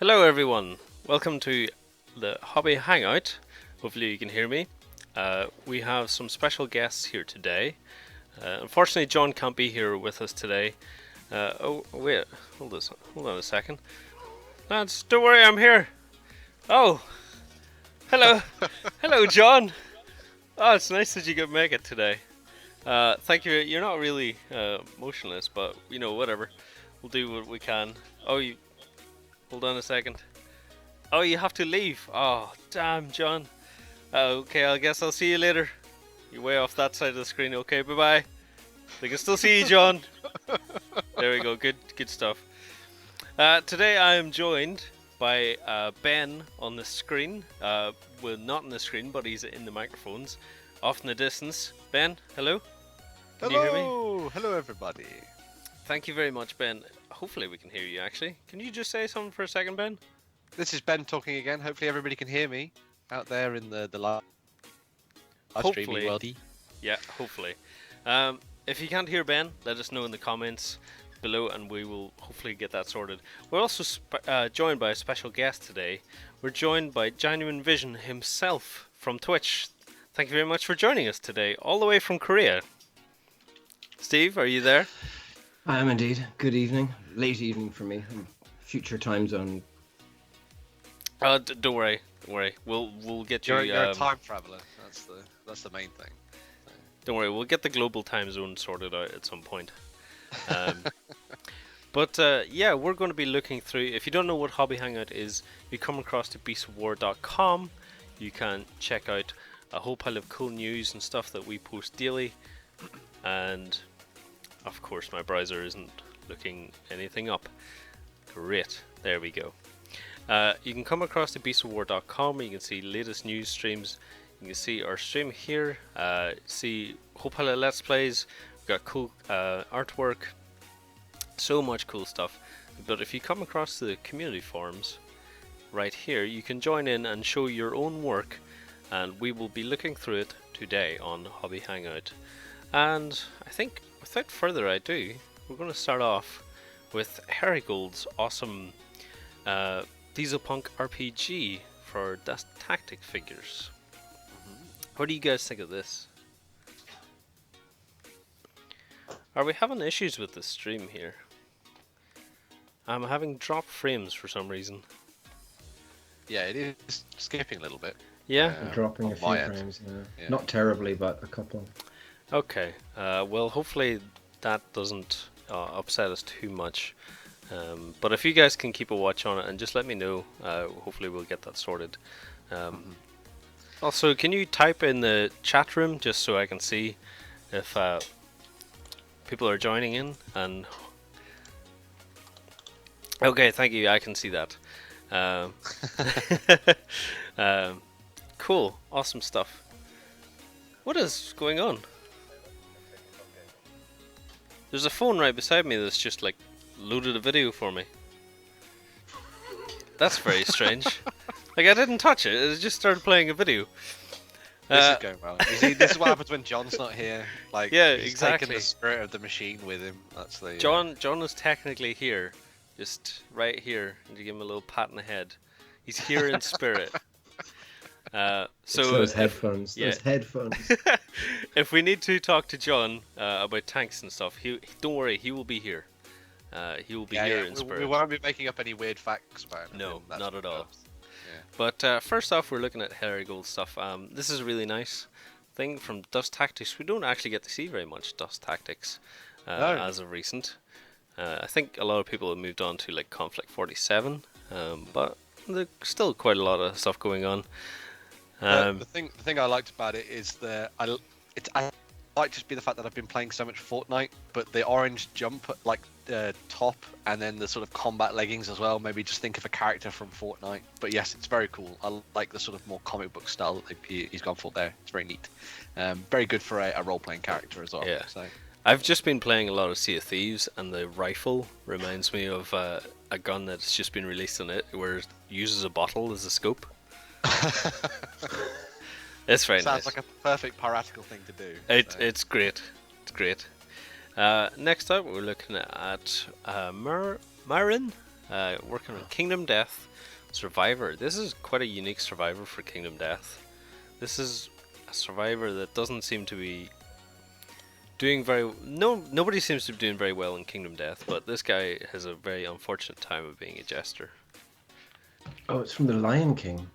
Hello everyone, welcome to the Hobby Hangout. Hopefully you can hear me. We have some special guests here today. Unfortunately John can't be here with us today. Oh wait, hold on a second. Lads, don't worry, I'm here. Oh, hello, hello John. Oh, it's nice that you could make it today. Thank you. You're not really motionless, but you know, whatever. We'll do what we can. Oh, you. Hold on a second. Oh, you have to leave. Oh, damn, John. Okay, I guess I'll see you later. You're way off that side of the screen. Okay, bye-bye. They can still see you, John. There we go. Good stuff. Today I am joined by Ben on the screen. Well, not on the screen, but he's in the microphones. Off in the distance. Ben, hello? Can you hear me? Hello everybody. Thank you very much, Ben. Hopefully we can hear you, actually. Can you just say something for a second, Ben? This is Ben talking again. Hopefully everybody can hear me out there in the live streaming worldy. Yeah, hopefully. If you can't hear Ben, let us know in the comments below and we will hopefully get that sorted. We're also joined by a special guest today. We're joined by JanuineVision himself from Twitch. Thank you very much for joining us today, all the way from Korea. Steve, are you there? I am indeed. Good evening. Late evening for me. Future time zone. Don't worry. We'll get you. You're a time traveler. That's the main thing. Don't worry. We'll get the global time zone sorted out at some point. But yeah, we're going to be looking through. If you don't know what Hobby Hangout is, you come across to beastofwar.com. You can check out a whole pile of cool news and stuff that we post daily, and of course my browser isn't looking anything up. Great, there we go. You can come across to beastofwar.com where you can see latest news streams. You can see our stream here, see a whole pile of let's plays. We've got cool artwork, so much cool stuff. But if you come across the community forums right here, you can join in and show your own work, and we will be looking through it today on Hobby Hangout. And I think without further ado, we're going to start off with Herigold's awesome Dieselpunk RPG for Dust Tactic figures. What do you guys think of this? Are we having issues with the stream here? I'm having dropped frames for some reason. Yeah, it is skipping a little bit. Yeah? Dropping a few frames. Yeah. Not terribly, but a couple. Okay, well hopefully that doesn't upset us too much. But if you guys can keep a watch on it and just let me know, hopefully we'll get that sorted. Also, can you type in the chat room just so I can see if people are joining in? And okay, thank you, I can see that. Cool, awesome stuff. What is going on? There's a phone right beside me that's just like loaded a video for me. That's very strange. Like I didn't touch it, it just started playing a video. This is going well. You see, this is what happens when John's not here. Like, yeah, he's exactly. taking the spirit of the machine with him. That's the John is technically here, just right here, and you give him a little pat on the head. He's here in spirit. So it's those headphones. Yeah. Those headphones. If we need to talk to John about tanks and stuff, don't worry, he will be here. He will be here in spirit. We won't be making up any weird facts about him. No, not at all. Yeah. But first off, we're looking at Herigold stuff. This is a really nice thing from Dust Tactics. We don't actually get to see very much Dust Tactics as of recent. I think a lot of people have moved on to like Conflict 47, but there's still quite a lot of stuff going on. The thing I liked about it is I might just be the fact that I've been playing so much Fortnite, but the orange jump like top and then the sort of combat leggings as well. Maybe just think of a character from Fortnite. But yes, it's very cool. I like the sort of more comic book style that he's gone for there. It's very neat. Very good for a role-playing character as well. Yeah. So. I've just been playing a lot of Sea of Thieves, and the rifle reminds me of a gun that's just been released on it, where it uses a bottle as a scope. It's very nice. Sounds like a perfect piratical thing to do. It's great. It's great. Next up, we're looking at Marin. working on Kingdom Death Survivor. This is quite a unique survivor for Kingdom Death. This is a survivor that doesn't seem to be doing very... Nobody seems to be doing very well in Kingdom Death, but this guy has a very unfortunate time of being a jester. Oh, it's from the Lion King,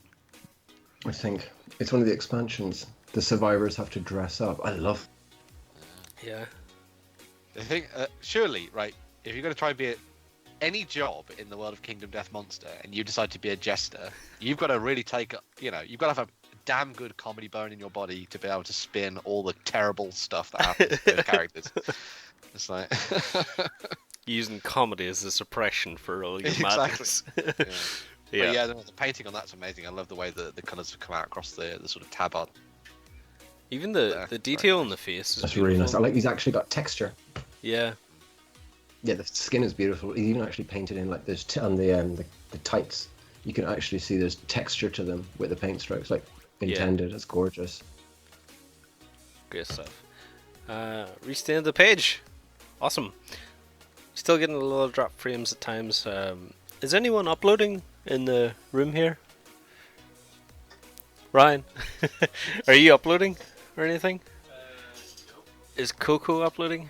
I think. It's one of the expansions. The survivors have to dress up. I love... Yeah. I think, surely, right, if you're going to try and be any job in the world of Kingdom Death Monster and you decide to be a jester, you've got to really take, you've got to have a damn good comedy bone in your body to be able to spin all the terrible stuff that happens to those characters. It's like... Using comedy as a suppression for all your madness. Exactly. Yeah. But the painting on that's amazing. I love the way the colours have come out across the sort of tabard. Even the detail on the face is That's beautiful. really nice. I like he's actually got texture. Yeah. Yeah, the skin is beautiful. He's even actually painted in like there's on the tights. You can actually see there's texture to them with the paint strokes, like intended. It's gorgeous. Great stuff. Restain the page. Awesome. Still getting a little drop frames at times. Is anyone uploading in the room here? Ryan, are you uploading or anything? No. Is Coco uploading?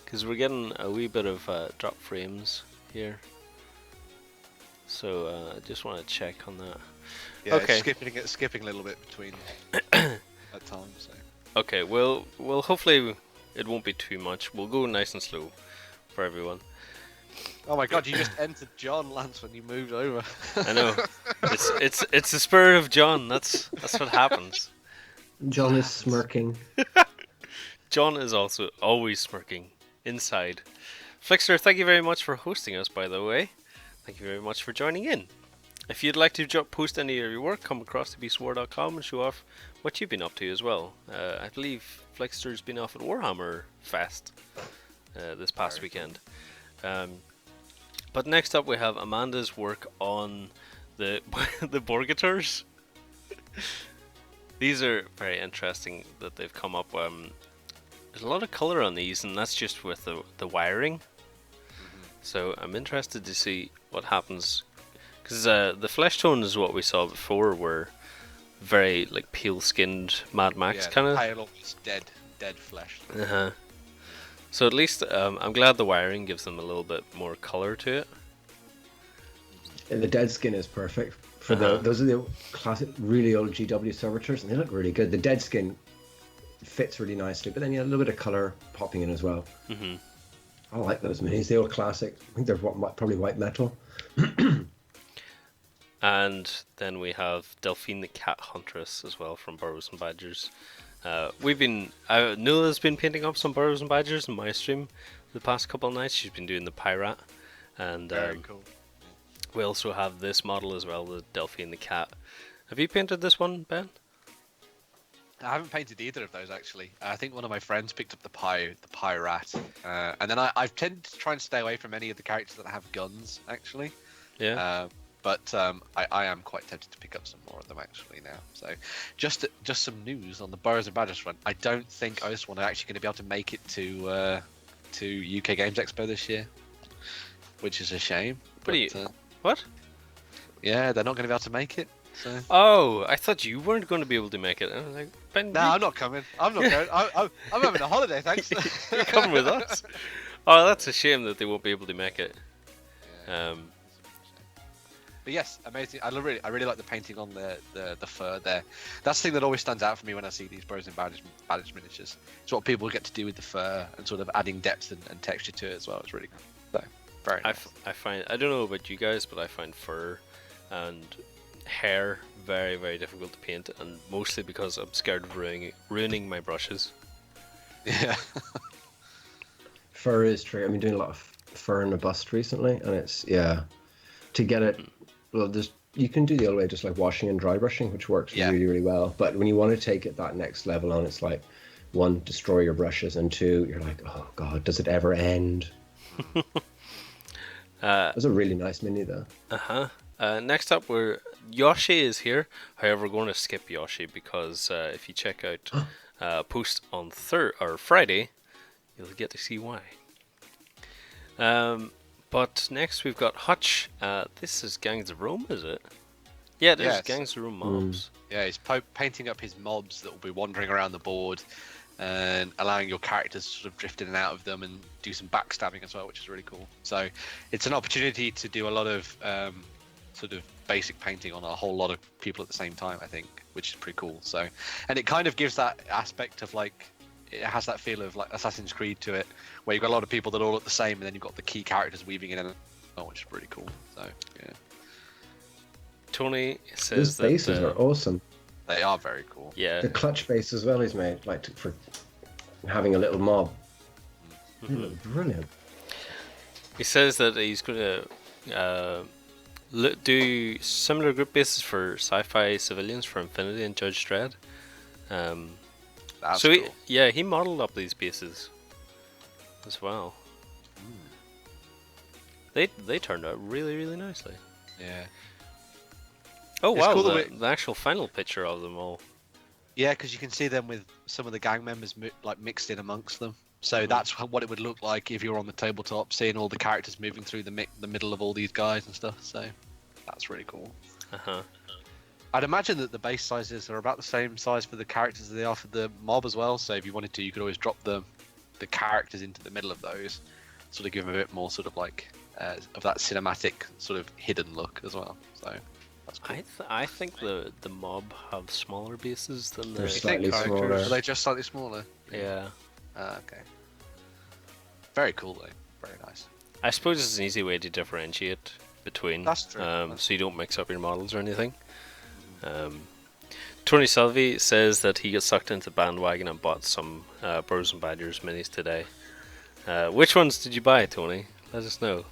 Because we're getting a wee bit of drop frames here. So I just want to check on that. Yeah, okay. It's skipping a little bit between at times. So. Okay, well, hopefully it won't be too much. We'll go nice and slow for everyone. Oh my god, you just entered John, Lance, when you moved over. I know. It's the spirit of John. That's what happens. John is smirking. John is also always smirking inside. Flixter, thank you very much for hosting us, by the way. Thank you very much for joining in. If you'd like to post any of your work, come across to beastwar.com and show off what you've been up to as well. I believe Flixter's been off at Warhammer Fest this past weekend. But next up we have Amanda's work on the the Borgators. These are very interesting that they've come up. There's a lot of colour on these, and that's just with the wiring. So I'm interested to see what happens, because the flesh tones, what we saw before, were very like pale-skinned Mad Max kind of. Pale, almost dead flesh. So at least I'm glad the wiring gives them a little bit more colour to it. And the dead skin is perfect for those are the classic, really old GW Servitors, and they look really good. The dead skin fits really nicely, but then you have a little bit of colour popping in as well. I like those minis. The old classic. I think they're probably white metal. And then we have Delphine the Cat Huntress as well from Burrows and Badgers. Nuala's been painting up some Burrows and Badgers in my stream the past couple of nights. She's been doing the Pirate, and Very cool. we also have this model as well, the Delphine the Cat. Have you painted this one, Ben? I haven't painted either of those actually. I think one of my friends picked up the Pirate, and then I've tended to try and stay away from any of the characters that have guns actually. Yeah. But I am quite tempted to pick up some more of them actually now. So just some news on the Burrows and Badgers front. I don't think Oathsworn are actually going to be able to make it to UK Games Expo this year, which is a shame. What? Yeah, they're not going to be able to make it. So. Oh, I thought you weren't going to be able to make it. I was like, Ben, no, I'm not coming. I'm not going. I'm having a holiday, thanks. You're coming with us. Oh, that's a shame that they won't be able to make it. Yeah. But yes, amazing. I really like the painting on the fur there. That's the thing that always stands out for me when I see these Burrows and Badgers miniatures. It's what people get to do with the fur and sort of adding depth and texture to it as well. It's really cool. So, very nice. I don't know about you guys, but I find fur and hair very, very difficult to paint, and mostly because I'm scared of ruining my brushes. Yeah. Fur is true. I've been doing a lot of fur in the bust recently, and it's to get it. Well, you can do the other way, just like washing and dry brushing, which works really, really well. But when you want to take it that next level on, it's like, one, destroy your brushes, and two, you're like, oh god, does it ever end? That's a really nice mini though. Next up, Yoshi is here. However, we're going to skip Yoshi because if you check out post on Friday, you'll get to see why. But next we've got Hutch. This is Gangs of Rome, is it? Yeah, it is Yes. Gangs of Rome mobs. Yeah, he's painting up his mobs that will be wandering around the board and allowing your characters to sort of drift in and out of them and do some backstabbing as well, which is really cool. So it's an opportunity to do a lot of sort of basic painting on a whole lot of people at the same time, I think, which is pretty cool. So, and it kind of gives that aspect of like, it has that feel of like Assassin's Creed to it, where you've got a lot of people that all look the same, and then you've got the key characters weaving in and out, which is pretty cool. So yeah. Tony His says that bases are awesome. They are very cool. yeah, The clutch base as well he's made, like for having a little mob. They look brilliant. he says that he's going to do similar group bases for sci-fi civilians for Infinity and Judge Dredd. That's So cool. he modeled up these bases as well. They turned out really, really nicely. Yeah. Oh It's wow, cool the actual final picture of them all. Yeah, because you can see them with some of the gang members like mixed in amongst them. So that's what it would look like if you were on the tabletop, seeing all the characters moving through the middle of all these guys and stuff. So that's really cool. Uh-huh. I'd imagine that the base sizes are about the same size for the characters as they are for the mob as well. So if you wanted to, you could always drop the characters into the middle of those, sort of give them a bit more sort of like of that cinematic sort of hidden look as well. So that's cool. I think the mob have smaller bases than They're the slightly smaller. Are they just slightly smaller? yeah. Okay. Very cool though. Very nice. I suppose it's an easy way to differentiate between. That's true. So you don't mix up your models or anything. Tony Salvi says that he got sucked into the bandwagon and bought some Burrows and Badgers minis today. Which ones did you buy, Tony? Let us know.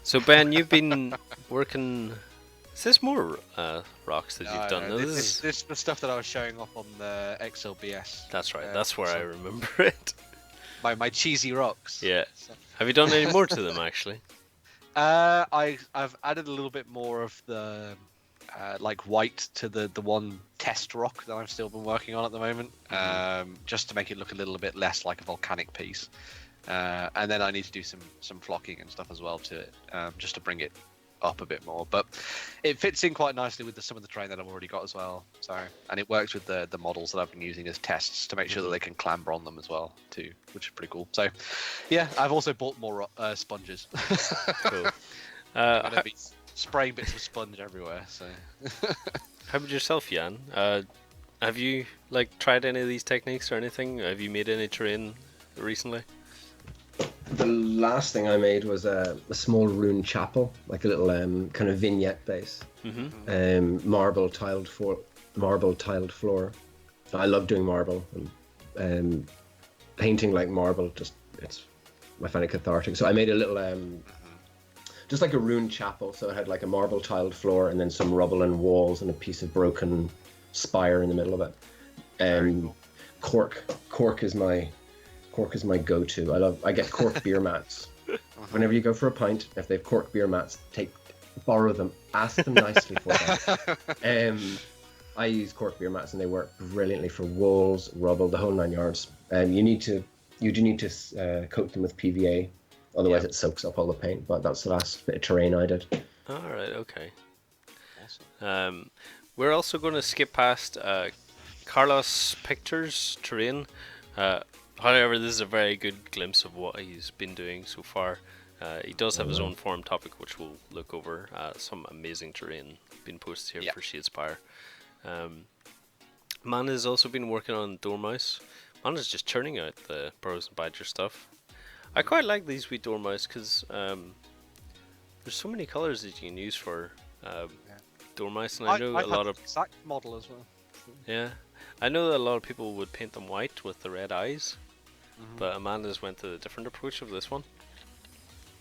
So Ben, you've been working. Is this more rocks that you've done? No, This is the stuff that I was showing off on the XLBS. That's right. That's where I remember it. My cheesy rocks. Yeah. So, Have you done any more to them actually? I've added a little bit more of the like white to the one test rock that I've still been working on at the moment, just to make it look a little bit less like a volcanic piece. And then I need to do some flocking and stuff as well to it, just to bring it up a bit more. But it fits in quite nicely with some of the terrain that I've already got as well. So, and it works with the models that I've been using as tests to make sure that they can clamber on them as well too, which is pretty cool. So, yeah, I've also bought more sponges. Cool. I'm gonna be spraying bits of sponge everywhere. So, How about yourself, Jan? Have you like tried any of these techniques or anything? Have you made any terrain recently? The last thing I made was a small rune chapel, like a little kind of vignette base. Marble tiled floor. I love doing marble, and painting like marble. I find it cathartic. So I made a little, just like a rune chapel. So it had like a marble tiled floor, and then some rubble and walls, and a piece of broken spire in the middle of it. Cork is my go-to. I get cork beer mats. Whenever you go for a pint, if they've cork beer mats, borrow them. Ask them nicely for them. I use cork beer mats and they work brilliantly for walls, rubble, the whole 9 yards. You do need to coat them with PVA, otherwise it soaks up all the paint. But that's the last bit of terrain I did. All right. Okay. Awesome. We're also going to skip past Carlos Pictures terrain. However, this is a very good glimpse of what he's been doing so far. He does have his own forum topic, which we'll look over. Some amazing terrain being posted here for Shadespire. Man has also been working on Dormice. Man is just churning out the Burrows and Badger stuff. I quite like these wee Dormice because there's so many colours that you can use for Dormice, and I know a lot of exact model as well. Yeah, I know that a lot of people would paint them white with the red eyes, but Amanda's went to a different approach of this one.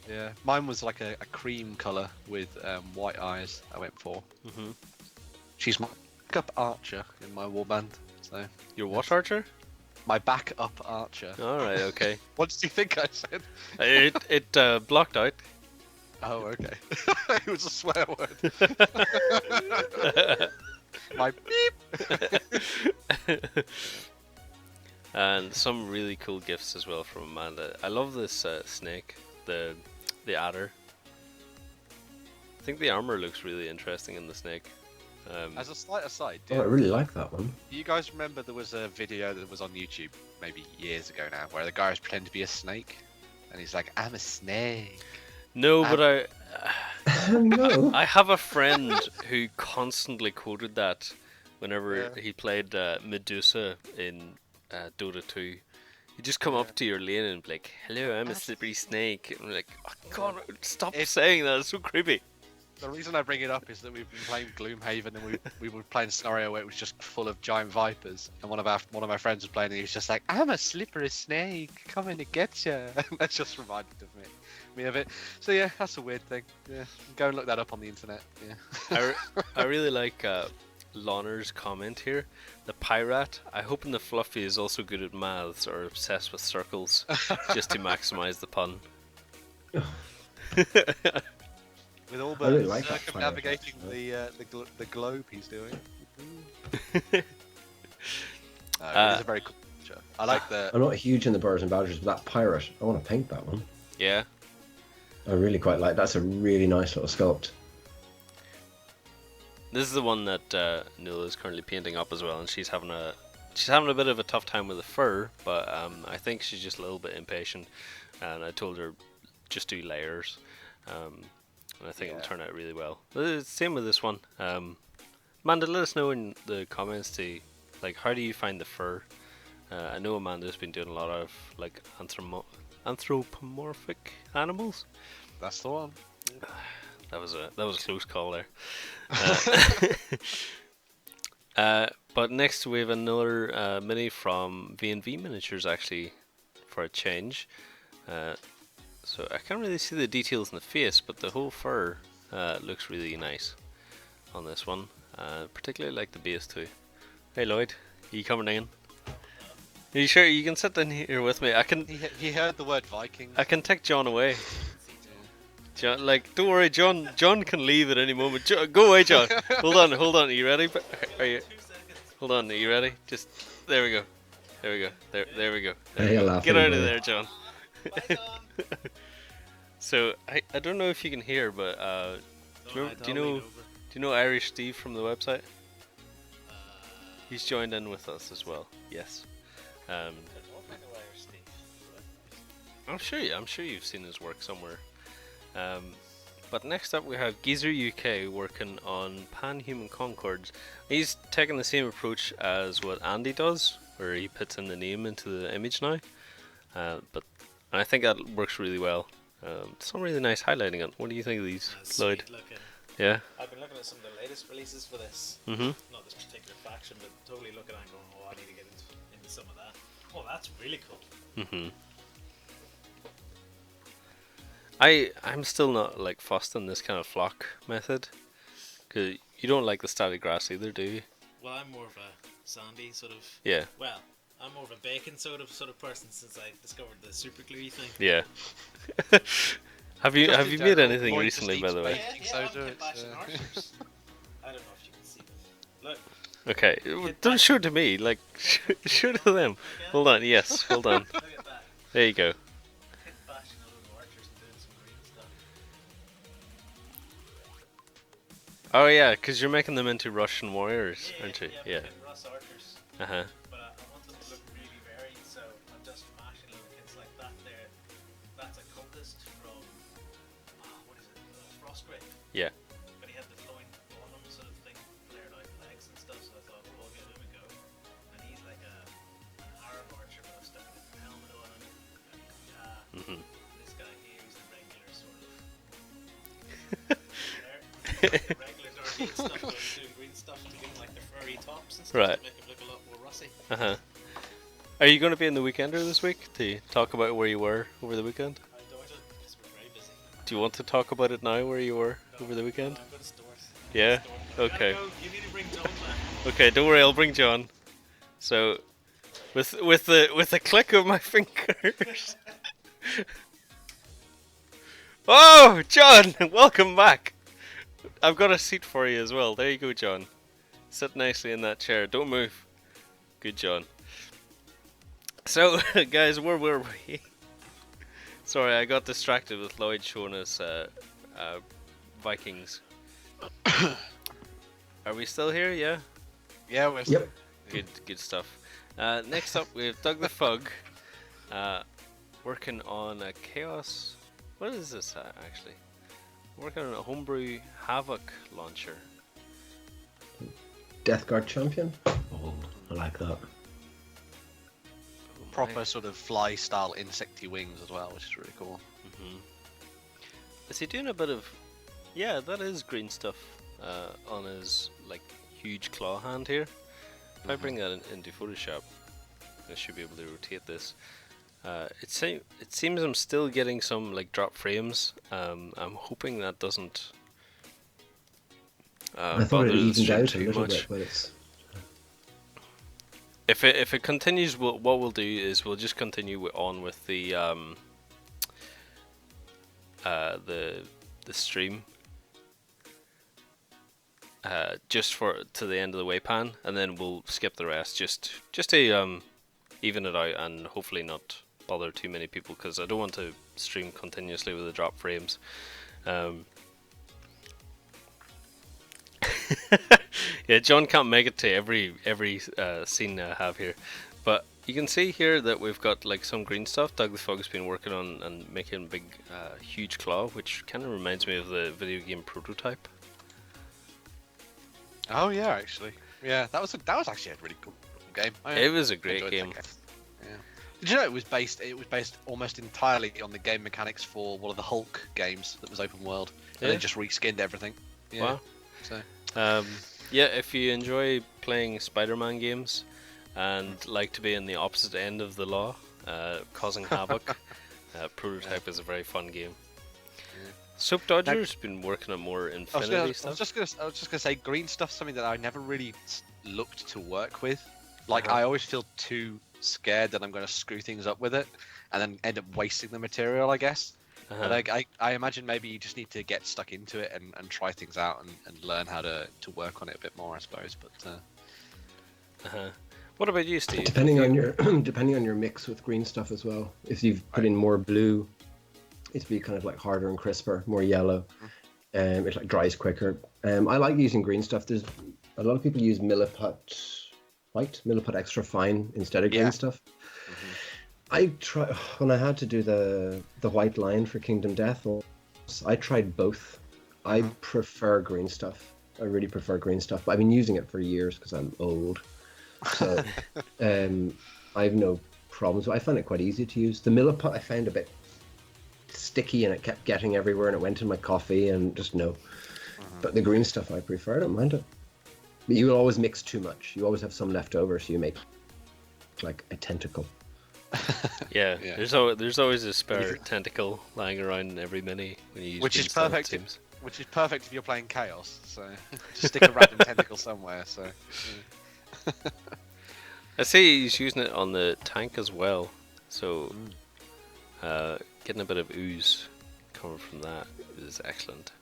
Yeah, mine was like a cream colour with white eyes. I went for. She's my backup archer in my warband. So Your what archer? my backup archer. All right, okay. What did you think I said? it blocked out. Oh, okay. It was a swear word. My beep. And some really cool gifts as well from Amanda. I love this snake, the the adder. I think the armor looks really interesting in the snake. As a slight aside, I really like that one. do you guys remember there was a video that was on YouTube maybe years ago now where the guy was pretending to be a snake and he's like, I'm a snake. No, but No. I have a friend who constantly quoted that whenever he played Medusa in Dota 2. You just come up to your lane and be like, hello, I'm a slippery snake. And I'm like, oh god, stop saying that, it's so creepy. The reason I bring it up is that we've been playing Gloomhaven and we were playing a scenario where it was just full of giant vipers, and one of my friends was playing and he was just like, I'm a slippery snake, coming to get you. And that just reminded me of it. So yeah, that's a weird thing. Yeah, go and look that up on the internet. Yeah. I really like Loner's comment here. The pirate, I hope in the Fluffy is also good at maths or obsessed with circles, just to maximize the pun. With all the really like circumnavigating the globe he's doing. It is a very cool picture. I like the. I'm not huge in the birds and badgers, but that pirate, I want to paint that one. Yeah. I really quite like. That's a really nice little sculpt. This is the one that Nuala is currently painting up as well, and she's having a bit of a tough time with the fur, but I think she's just a little bit impatient, and I told her just do layers. And I think it'll turn out really well. Same with this one. Amanda, let us know in the comments to how do you find the fur? I know Amanda's been doing a lot of like anthropomorphic animals. That's the one. That was a close call there. But next we have another mini from V&V Miniatures actually, for a change. So I can't really see the details in the face, but the whole fur looks really nice on this one. Particularly like the base too. Hey Lloyd, are you coming in? Are you sure you can sit down here with me? I can. He heard the word Viking. I can take John away. John, don't worry, John can leave at any moment. Go away, John. Hold on. Are you ready? Are you? Hold on. Are you ready? Just there we go. There we go. Get out of there, John. So I don't know if you can hear, but do you know Irish Steve from the website? He's joined in with us as well. Yes. I'm sure you've seen his work somewhere. But next up we have Geezer UK working on Pan-Human Concords. He's taking the same approach as what Andy does, where he puts in the name into the image now. But I think that works really well. Some really nice highlighting on. What do you think of these, Lloyd? Yeah. I've been looking at some of the latest releases for this. Not this particular faction, but totally looking at it and going, oh, I need to get into some of that. Oh, that's really cool. I'm still not fussed on this kind of flock method, because you don't like the static grass either, do you? Well, I'm more of a sandy sort of. Yeah. Well, I'm more of a bacon sort of person since I discovered the super glue thing. Yeah. Have you made anything recently, by the way? Yeah, I'm bashing archers. I don't know if you can see them. Look. Okay, don't show it to me. Show it to them. Okay. Hold on. Yes, hold on. Look at that. There you go. Bashing a load of archers and doing some green stuff. Oh yeah, because you're making them into Russian warriors, aren't you? Yeah. Russ archers. Uh huh. But I want them to look really varied, so I'm just mashing little kids like that there. That's a cultist from, what is it, Frostgrave. Yeah. But he had the flowing bottom sort of thing, flared out legs and stuff, so I thought, well, I'll give him a go. And he's like an Arab archer, but I've stuck a different helmet on him. And this guy here is the regular sort of. The regulars are doing stuff, but I'm doing green stuff to give him like the furry tops and stuff Right. to make him look a lot more russy. Uh huh. Are you going to be in the Weekender this week to talk about where you were over the weekend? I doubt it because we're very busy. Do you want to talk about it now, where you were over the weekend? I'm going to stores. Yeah? Okay. Go. You need to bring John back. Okay, don't worry, I'll bring John. So, with the click of my fingers. Oh, John, welcome back. I've got a seat for you as well. There you go, John. Sit nicely in that chair. Don't move. Good, John. So, guys, where were we? Sorry, I got distracted with Lloyd showing us Vikings. Are we still here? Yeah. Yeah, we're Yep. Good stuff. Next up, we have Doug the Fug, working on a Chaos. What is this actually? Working on a homebrew Havoc launcher. Death Guard champion. Oh, I like that. proper sort of fly style insecty wings as well, which is really cool. Mm-hmm. Is he doing a bit of? Yeah, that is green stuff on his like huge claw hand here. If I bring that into Photoshop, I should be able to rotate this. It seems I'm still getting some like drop frames. I'm hoping that doesn't. I thought it evened out a little much. bit, but it's. If it continues, what we'll do is we'll just continue on with the stream. Just to the end of the waypan, and then we'll skip the rest just to even it out and hopefully not bother too many people, because I don't want to stream continuously with the drop frames. Yeah, John can't make it to every scene I have here, but you can see here that we've got like some green stuff. Doug the Fog's been working on and making a big huge claw, which kind of reminds me of the video game Prototype. Oh yeah, actually, yeah, that was actually a really cool game. It was a great game. Yeah. Did you know it was based almost entirely on the game mechanics for one of the Hulk games that was open world, and they just reskinned everything. Yeah. Wow. So. Yeah, if you enjoy playing Spider-Man games and like to be in the opposite end of the law, causing havoc, Prototype is a very fun game. Yeah. Soap Dodger's been working on more Infinity stuff. I was just gonna say, green stuff's something that I never really looked to work with. Like I always feel too scared that I'm going to screw things up with it, and then end up wasting the material, I guess. But I imagine maybe you just need to get stuck into it and try things out and learn how to work on it a bit more, I suppose. But what about you, Steve? Depending on your mix with green stuff as well. If you've put in more blue, it'd be kind of like harder and crisper. More yellow, it like dries quicker. I like using green stuff. There's a lot of people use Milliput white, Milliput extra fine instead of green stuff. I try when I had to do the white line for Kingdom Death. I tried both. I prefer green stuff. I really prefer green stuff. But I've been using it for years because I'm old. So I have no problems. I find it quite easy to use. The Milliput I found a bit sticky and it kept getting everywhere and it went in my coffee and just no. But the green stuff I prefer. I don't mind it. But you will always mix too much. You always have some left over, so you make like a tentacle. Yeah. There's always a spare tentacle lying around in every mini when you use which is perfect. Teams. Which is perfect if you're playing Chaos. So just stick a random tentacle somewhere. So I see he's using it on the tank as well. So getting a bit of ooze coming from that is excellent.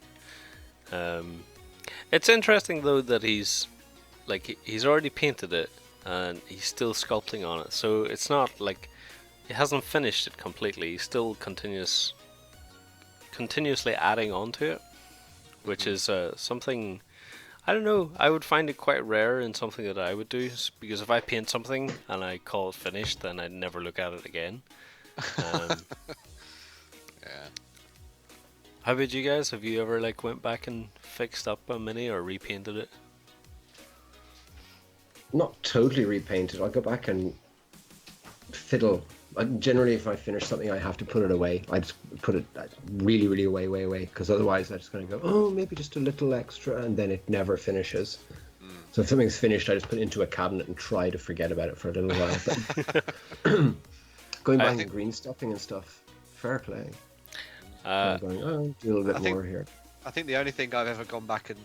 It's interesting though that he's already painted it and he's still sculpting on it. So it's not like he hasn't finished it completely. He's still continuously adding on to it, which is something, I don't know, I would find it quite rare in something that I would do, because if I paint something and I call it finished, then I'd never look at it again. Yeah. How about you guys? Have you ever like went back and fixed up a mini or repainted it? Not totally repainted. I'll go back and fiddle. Generally, if I finish something, I have to put it away. I just put it really, really away, because otherwise I'm just going to go, oh, maybe just a little extra, and then it never finishes. So if something's finished, I just put it into a cabinet and try to forget about it for a little while. But going back and green stuffing and stuff, fair play. Going, do a little bit more here. I think the only thing I've ever gone back and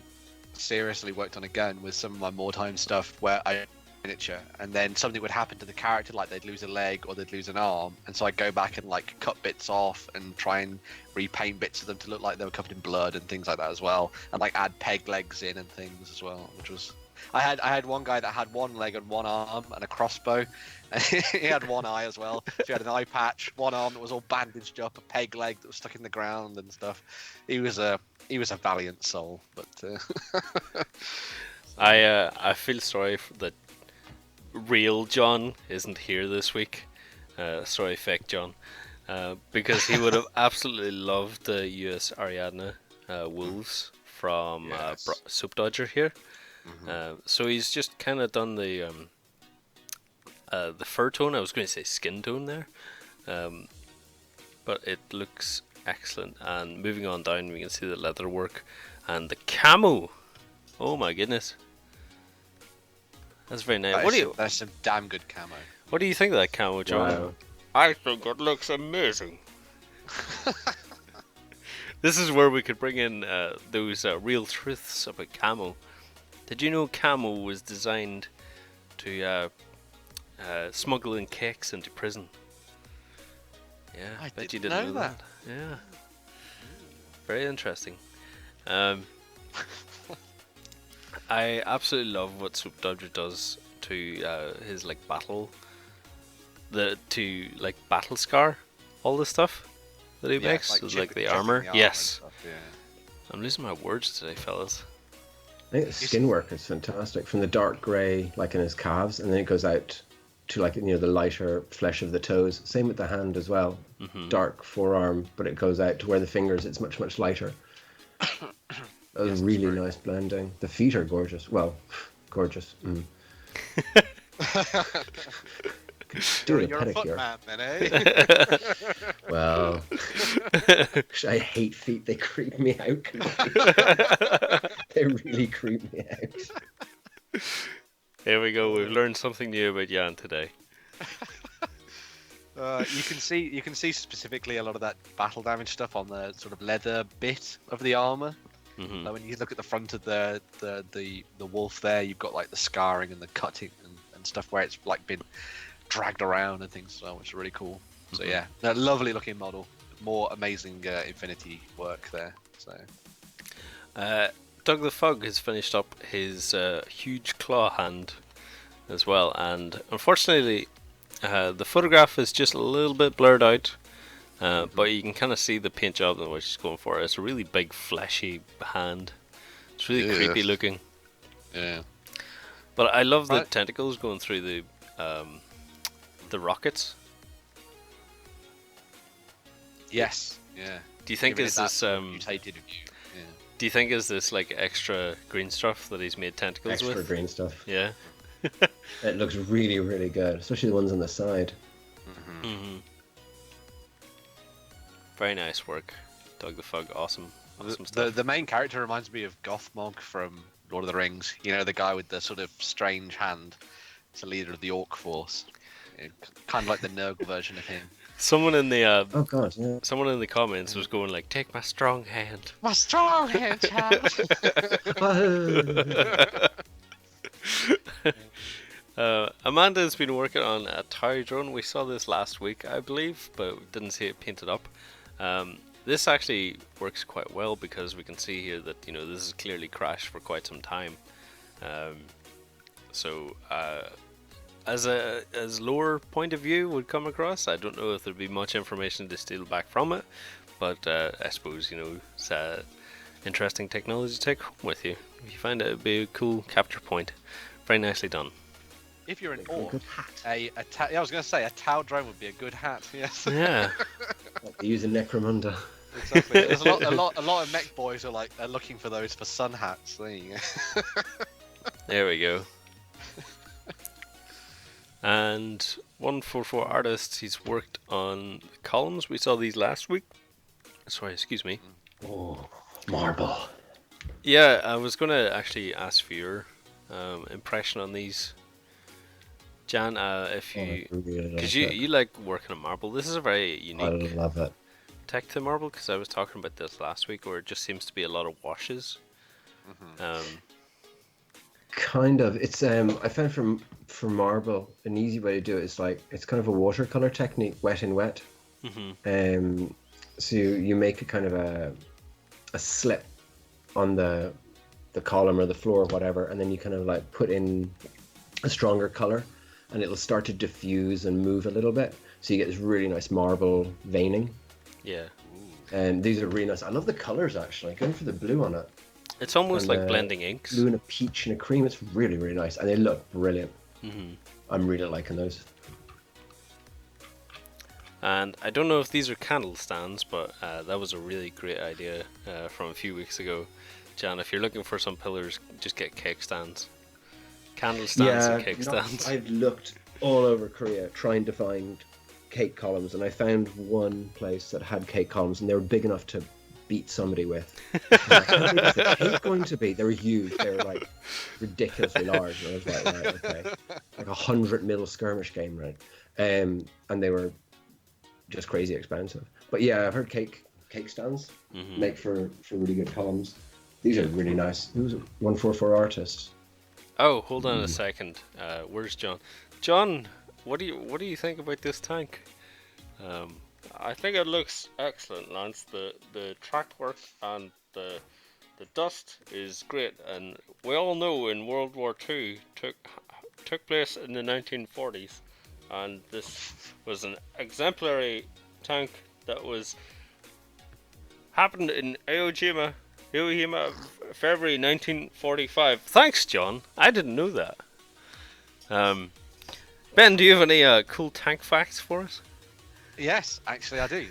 seriously worked on again was some of my more time stuff where I miniature, and then something would happen to the character, like they'd lose a leg or they'd lose an arm, and so I'd go back and like cut bits off and try and repaint bits of them to look like they were covered in blood and things like that as well, and like add peg legs in and things as well, which was I had one guy that had one leg and one arm and a crossbow, and he had one eye as well. So he had an eye patch, one arm that was all bandaged up, a peg leg that was stuck in the ground and stuff. He was a valiant soul, but I feel sorry that real John isn't here this week. Sorry, fake John, because he would have absolutely loved the US Ariadne wolves from Soap Dodger here. So he's just kind of done the fur tone. I was going to say skin tone there, but it looks excellent. And moving on down, we can see the leather work and the camo. Oh my goodness, that's very nice. That's some damn good camo. What do you think of that camo, John? Wow. I think it looks amazing. This is where we could bring in those real truths about camo. Did you know camo was designed to smuggle in cakes into prison? Yeah, I bet you didn't know that. Yeah, very interesting. I absolutely love what Soap Dodger does to his battle scar, all the stuff that he makes, like the armor. Yes. Stuff, yeah. I'm losing my words today, fellas. I think the skin work is fantastic. From the dark grey, like in his calves, and then it goes out to the lighter flesh of the toes. Same with the hand as well. Dark forearm, but it goes out to where the fingers, it's much, much lighter. That was really nice blending. The feet are gorgeous. Well, gorgeous. You're a pedicure. footman then, eh? Well, I hate feet. They creep me out. They really creep me out. Here we go. We've learned something new about Jan today. You can see specifically a lot of that battle damage stuff on the sort of leather bit of the armor. Like when you look at the front of the wolf there, you've got like the scarring and the cutting and stuff where it's like been dragged around and things, which is really cool. So yeah, a lovely looking model. More amazing Infinity work there. So Doug the Fug has finished up his huge claw hand as well, and unfortunately the photograph is just a little bit blurred out, but you can kind of see the paint job that she's going for. It's a really big fleshy hand. It's really creepy looking. Yeah, but I love the tentacles going through the rockets. Yes. Yeah. Do you think is this mutated view? Yeah. Do you think is this like extra green stuff that he's made tentacles with? Extra green stuff. Yeah. It looks really, really good, especially the ones on the side. Very nice work, Doug the Fug. Awesome stuff. The main character reminds me of Gothmog from Lord of the Rings. You know, the guy with the sort of strange hand. It's the leader of the Orc force. Kind of like the Nurgle version of him. Someone in the oh god, yeah. Someone in the comments was going like, "Take my strong hand." My strong hand, child. Amanda's been working on a toy drone. We saw this last week, I believe, but we didn't see it painted up. This actually works quite well because we can see here that this is clearly crashed for quite some time. As lower point of view would come across, I don't know if there'd be much information to steal back from it, but I suppose it's interesting technology to take home with you. If you find it, it'd be a cool capture point. Very nicely done. If you're an orc, I was going to say a Tau drone would be a good hat. Yes. Yeah. Use a Necromunda. Exactly. There's a lot of mech boys are looking for those for sun hats. There you go. There we go. And 144 Artists, he's worked on columns. We saw these last week. Sorry, excuse me. Oh, marble. Yeah, I was going to actually ask for your impression on these. Jan, if you... Because you like working on marble. This is a very unique I love it. tech to marble, because I was talking about this last week, where it just seems to be a lot of washes. Kind of. It's I found for marble, an easy way to do it is it's kind of a watercolor technique, wet in wet. So you make a kind of a slip on the the column or the floor or whatever, and then you kind of like put in a stronger color, and it'll start to diffuse and move a little bit, so you get this really nice marble veining. Yeah. And these are really nice. I love the colors actually. Going for the blue on it. It's almost And, like blending inks. Blue and a peach and a cream. It's really, really nice, and they look brilliant. Mm-hmm. I'm really liking those. And I don't know if these are candle stands, but that was a really great idea from a few weeks ago. Jan, if you're looking for some pillars, just get cake stands. Candle stands and cake stands. I've looked all over Korea trying to find cake columns, and I found one place that had cake columns, and they were big enough to beat somebody with. Like, how big is the cake going to be? They were huge. They were like ridiculously large. And I was like, right, okay, like 100 mil skirmish game, right? And they were just crazy expensive. But yeah, I've heard cake stands make for really good columns. These are really nice. Who's 144 artist? Oh, hold on a second. Where's John? John, what do you think about this tank? I think it looks excellent, Lance. The track work and the dust is great, and we all know in World War II took place in the 1940s, and this was an exemplary tank that happened in Iwo Jima, February 1945. Thanks, John. I didn't know that. Ben, do you have any cool tank facts for us? Yes, actually I do.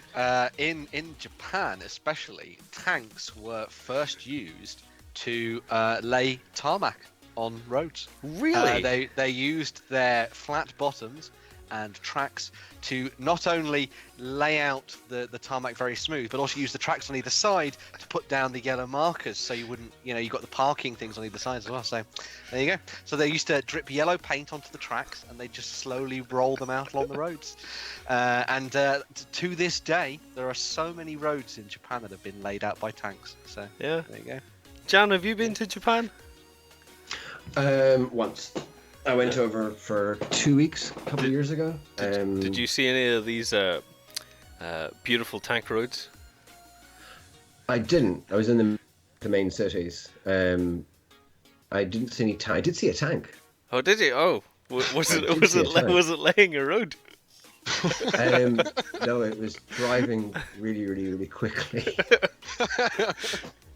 In Japan especially, tanks were first used to lay tarmac on roads. Really? They used their flat bottoms and tracks to not only lay out the tarmac very smooth, but also use the tracks on either side to put down the yellow markers, so you wouldn't, you got the parking things on either side as well. So there you go. So they used to drip yellow paint onto the tracks, and they just slowly roll them out along the roads. And to this day, there are so many roads in Japan that have been laid out by tanks. So yeah, there you go. Jan, have you been to Japan? Once. I went over for 2 weeks a couple of years ago. Did you see any of these beautiful tank roads? I didn't. I was in the main cities. I didn't see any tank. I did see a tank. Oh, did you? Oh, was it laying a road? No, it was driving really, really, really quickly.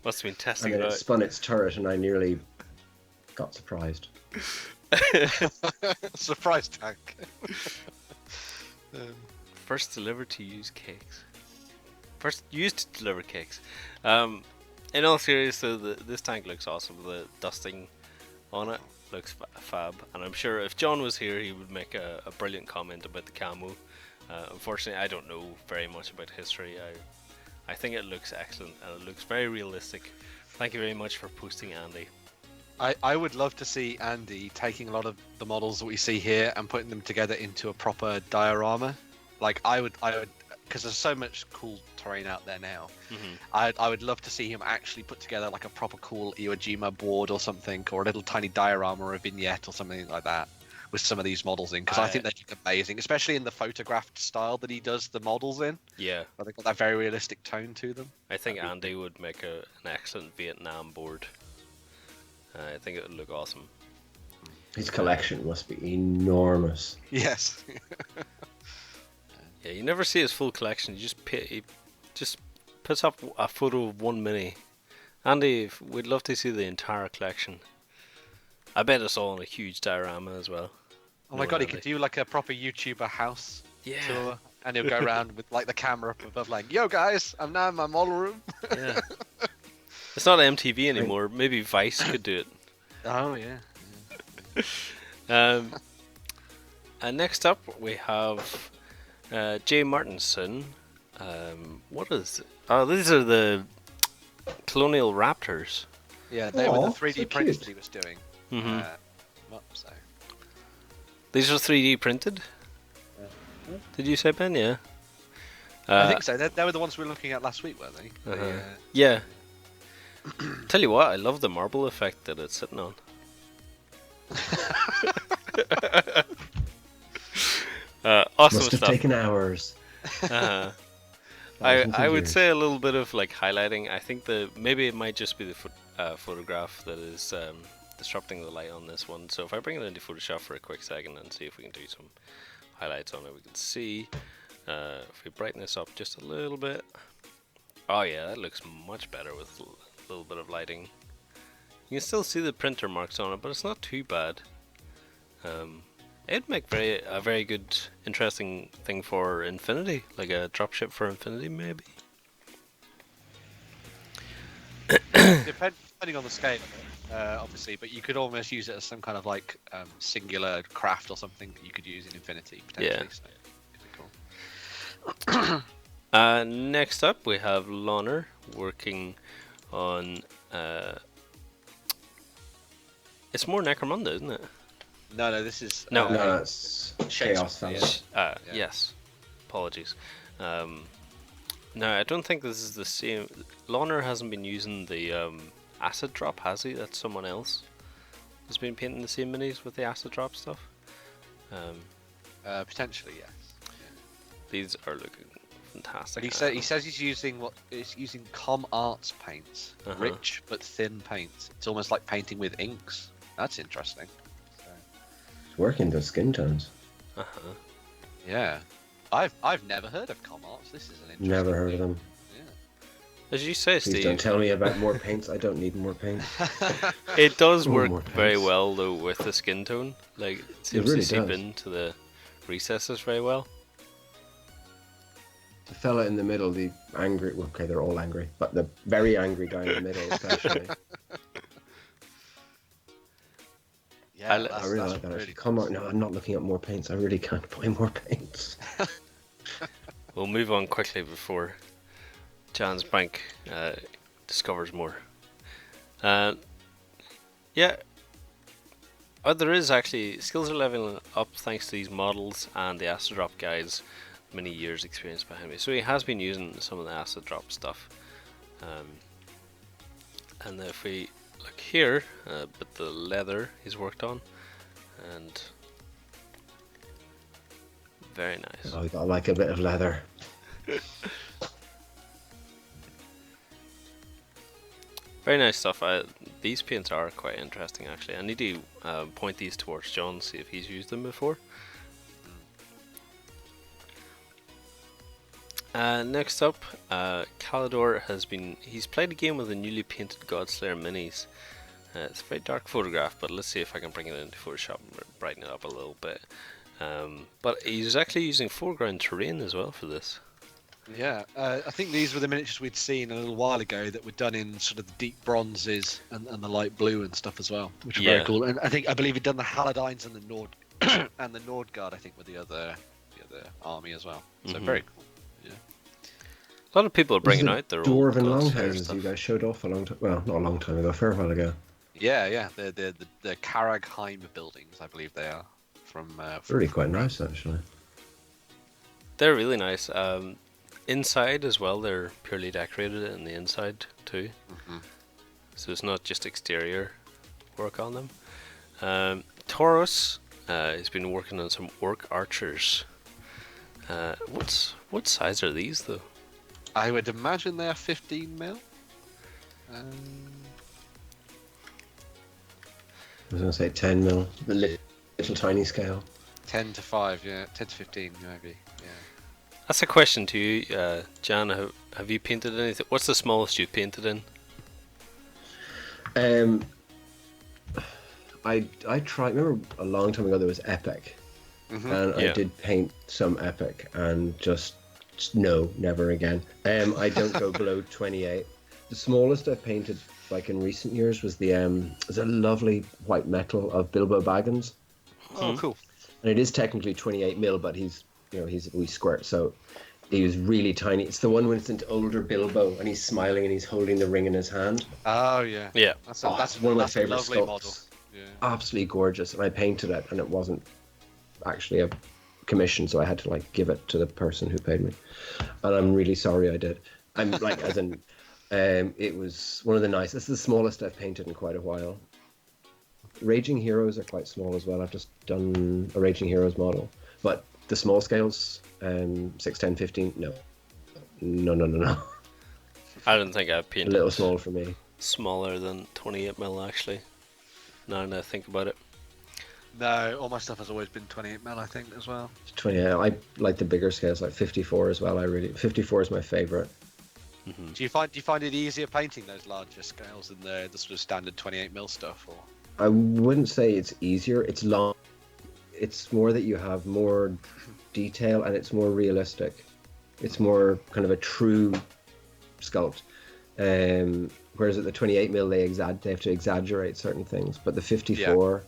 Must have been testing and it then out. It spun its turret, and I nearly got surprised. Surprise tank. First delivered to use cakes. First used to deliver cakes. In all seriousness, this tank looks awesome. The dusting on it looks fab, and I'm sure if John was here, he would make a brilliant comment about the camo. Unfortunately, I don't know very much about history. I think it looks excellent, and it looks very realistic. Thank you very much for posting, Andy. I would love to see Andy taking a lot of the models that we see here and putting them together into a proper diorama. Like I would, because there's so much cool terrain out there now. Mm-hmm. I would love to see him actually put together like a proper cool Iwo Jima board or something, or a little tiny diorama or a vignette or something like that with some of these models in, because I think they look amazing, especially in the photographed style that he does the models in. Yeah, they've got that very realistic tone to them. I think Andy would make an excellent Vietnam board. I think it would look awesome. His collection must be enormous. Yes. Yeah, you never see his full collection. He just puts up a photo of one mini. Andy, we'd love to see the entire collection. I bet it's all in a huge diorama as well. Oh my god, he could do like a proper YouTuber house tour, and he'll go around with like the camera up above, like, "Yo guys, I'm now in my model room." Yeah. It's not MTV anymore. Maybe Vice could do it. Oh yeah. And next up we have Jay Martinson. What is it? Oh, these are the Colonial Raptors. Yeah, they were the 3D prints that he was doing. Mm-hmm. So. These are 3D printed? Did you say, Ben? Yeah. I think so. They were the ones we were looking at last week, weren't they? Yeah. Tell you what, I love the marble effect that it's sitting on. Awesome Must have stuff. taken hours. I would say a little bit of like highlighting. I think maybe it might just be photograph that is disrupting the light on this one. So if I bring it into Photoshop for a quick second and see if we can do some highlights on it, we can see if we brighten this up just a little bit. Oh yeah, that looks much better with a little bit of lighting. You can still see the printer marks on it, but it's not too bad. It'd make a very good, interesting thing for Infinity, like a dropship for Infinity, maybe. Depending on the scale of it, obviously, but you could almost use it as some kind of like singular craft or something that you could use in Infinity potentially. Yeah. So, could be cool. Next up, we have Loner working on. It's more Necromunda, isn't it? No, this is No, it's Chaos Fellows. Yeah. Yes. Apologies. No, I don't think this is the same. Loner hasn't been using the acid drop, has he? That's someone else has been painting the same minis with the acid drop stuff. Potentially, yes. These are looking fantastic. He says he's using Com Arts paints, rich but thin paints. It's almost like painting with inks. That's interesting. It's working those skin tones. Yeah, I've never heard of Com Arts. This is an interesting. Never heard of them. Yeah. As you say, Please Steve, don't tell me about more paints. I don't need more paints. it does More work very paints. well though with the skin tone. Like it seems really to seep does. into the recesses very well. The fella in the middle, the angry. Well, okay, they're all angry, but the very angry guy in the middle, especially. Yeah, I really like that. Actually. Come on, no, I'm not looking at more paints. I really can't buy more paints. We'll move on quickly before Jan's Bank discovers more. Yeah. There is actually skills are leveling up thanks to these models and the acid drop guides. Many years experience behind me, so he has been using some of the acid drop stuff. And if we look here, but the leather he's worked on, and very nice. Oh, I like a bit of leather. Very nice stuff. These paints are quite interesting actually. I need to point these towards John, see if he's used them before. Next up, Calidor he's played a game with the newly painted Godslayer minis. It's a very dark photograph, but let's see if I can bring it into Photoshop and brighten it up a little bit. But he's actually using foreground terrain as well for this. Yeah, I think these were the miniatures we'd seen a little while ago that were done in sort of the deep bronzes and the light blue and stuff as well, which are very cool. And I believe he'd done the Haladines and the Nord and the Nordguard, I think, with the other army as well. So very cool. Yeah. A lot of people are bringing out their Dwarven old longhouses you guys showed off a long time. Well, not a long time ago, a fair while ago. Yeah. The Karagheim buildings, I believe they are from. Really quite nice, actually. They're really nice. Inside as well, they're purely decorated in the inside too. So it's not just exterior work on them. Taurus has been working on some orc archers. What size are these though? I would imagine they are 15 mil. I was going to say 10 mil, the little tiny scale. 10 to 5, yeah. 10 to 15, maybe, yeah. That's a question to you, Jan. Have you painted anything? What's the smallest you've painted in? I tried. Remember a long time ago there was Epic, and I did paint some Epic, and just no, never again. I don't go below 28. The smallest I've painted, like in recent years, was there's a lovely white metal of Bilbo Baggins. Oh, cool. And it is technically 28 mil, but he's a wee squirt, so he was really tiny. It's the one when it's into older Bilbo and he's smiling and he's holding the ring in his hand. Oh yeah. Yeah. That's one of my favorite lovely sculpts. model. Yeah. Absolutely gorgeous, and I painted it, and it wasn't actually a commission, so I had to give it to the person who paid me, and I'm really sorry I did. I'm as in, it was one of the nicest. It's the smallest I've painted in quite a while. Raging Heroes are quite small as well. I've just done a Raging Heroes model, but the small scales, 6, 10, 15, no. I don't think I've A painted. little small for me. smaller than 28mm actually. Now that I think about it. No, all my stuff has always been 28mm, I think, as well. 28. I like the bigger scales, like 54 as well. 54 is my favorite. Mm-hmm. Do you find it easier painting those larger scales than the sort of standard 28mm stuff, or? I wouldn't say it's easier. It's long. It's more that you have more detail and it's more realistic. It's more kind of a true sculpt. Whereas at the 28mm they have to exaggerate certain things, but the 54,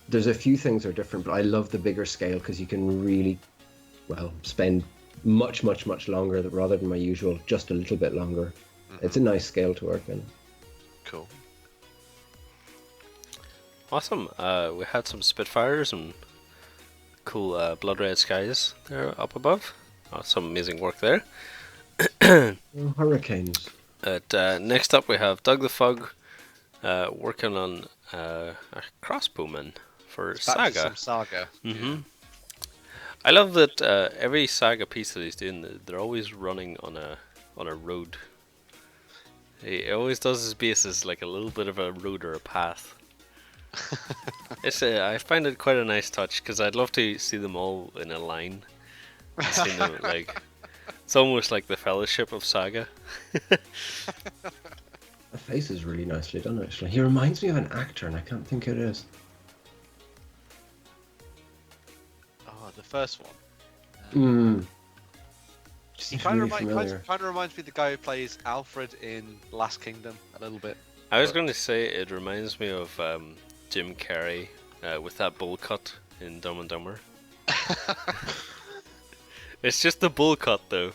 there's a few things are different. But I love the bigger scale because you can really, spend much longer rather than my usual just a little bit longer. Mm-hmm. It's a nice scale to work in. Cool. Awesome. We had some Spitfires and cool blood red skies there up above. Some amazing work there. Hurricanes. Next up we have Doug the Fug working on a crossbowman for Saga. Some Saga. Mm-hmm. Yeah. I love that every Saga piece that he's doing, they're always running on a road. He always does his bases like a little bit of a road or a path. I find it quite a nice touch because I'd love to see them all in a line. See them, like, it's almost like the Fellowship of Saga. The face is really nicely done, actually. He reminds me of an actor, and I can't think who it is. Oh, the first one. He kind of reminds me of the guy who plays Alfred in Last Kingdom a little bit. I was going to say it reminds me of Jim Carrey with that bowl cut in Dumb and Dumber. It's just the bowl cut though.